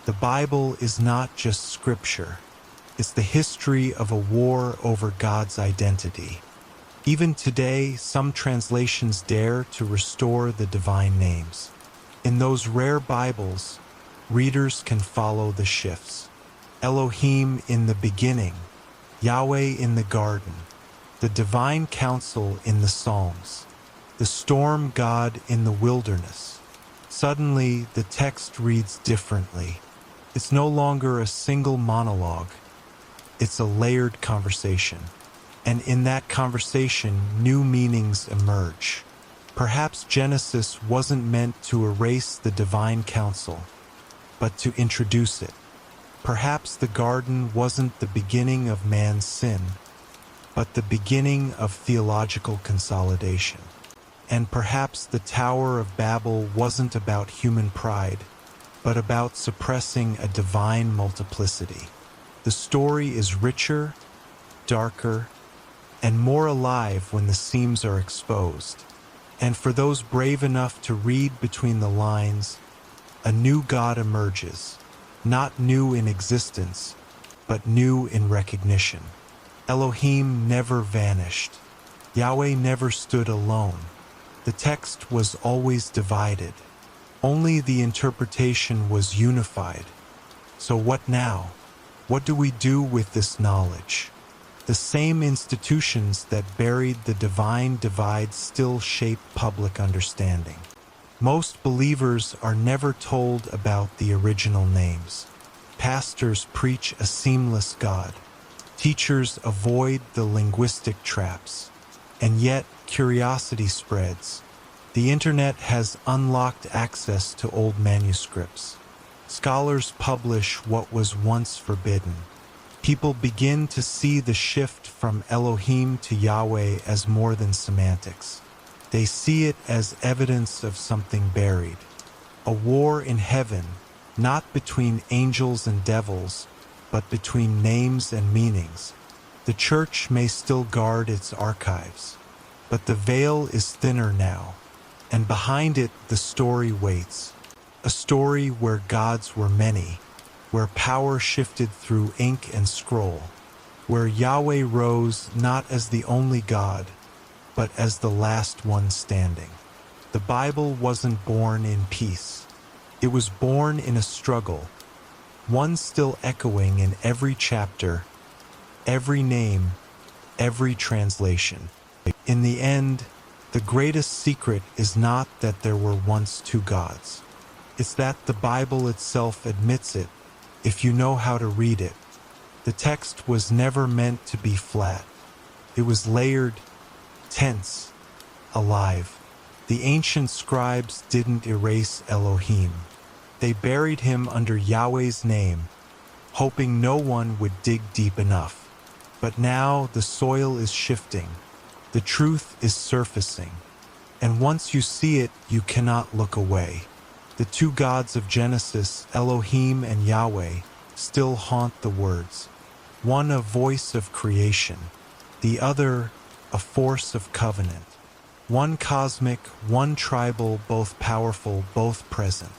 The Bible is not just scripture. It's the history of a war over God's identity. Even today, some translations dare to restore the divine names. In those rare Bibles, readers can follow the shifts. Elohim in the beginning, Yahweh in the garden, the divine counsel in the Psalms, the storm god in the wilderness. Suddenly, the text reads differently. It's no longer a single monologue. It's a layered conversation. And in that conversation, new meanings emerge. Perhaps Genesis wasn't meant to erase the divine counsel, but to introduce it. Perhaps the garden wasn't the beginning of man's sin, but the beginning of theological consolidation. And perhaps the Tower of Babel wasn't about human pride, but about suppressing a divine multiplicity. The story is richer, darker, and more alive when the seams are exposed. And for those brave enough to read between the lines, a new God emerges, not new in existence, but new in recognition. Elohim never vanished. Yahweh never stood alone. The text was always divided. Only the interpretation was unified. So what now? What do we do with this knowledge? The same institutions that buried the divine divide still shape public understanding. Most believers are never told about the original names. Pastors preach a seamless God. Teachers avoid the linguistic traps. And yet, curiosity spreads. The internet has unlocked access to old manuscripts. Scholars publish what was once forbidden. People begin to see the shift from Elohim to Yahweh as more than semantics. They see it as evidence of something buried. A war in heaven, not between angels and devils, but between names and meanings. The church may still guard its archives, but the veil is thinner now, and behind it the story waits. A story where gods were many, where power shifted through ink and scroll, where Yahweh rose not as the only God, but as the last one standing. The Bible wasn't born in peace. It was born in a struggle, one still echoing in every chapter, every name, every translation. In the end, the greatest secret is not that there were once two gods. It's that the Bible itself admits it, if you know how to read it. The text was never meant to be flat. It was layered, tense, alive. The ancient scribes didn't erase Elohim. They buried him under Yahweh's name, hoping no one would dig deep enough. But now the soil is shifting. The truth is surfacing. And once you see it, you cannot look away. The two gods of Genesis, Elohim and Yahweh, still haunt the words. One a voice of creation, the other a force of covenant. One cosmic, one tribal, both powerful, both present.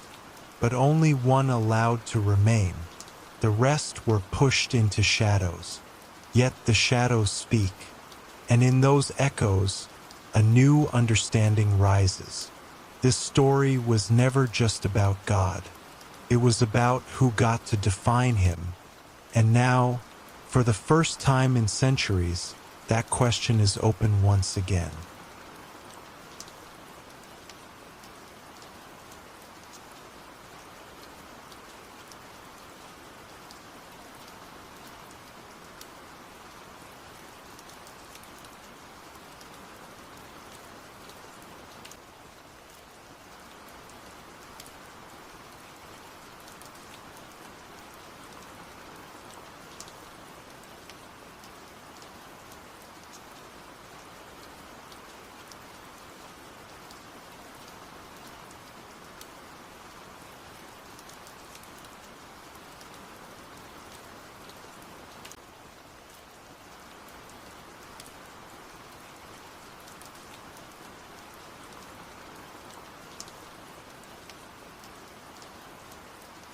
But only one allowed to remain. The rest were pushed into shadows. Yet the shadows speak. And in those echoes, a new understanding rises. This story was never just about God. It was about who got to define him. And now, for the first time in centuries, that question is open once again.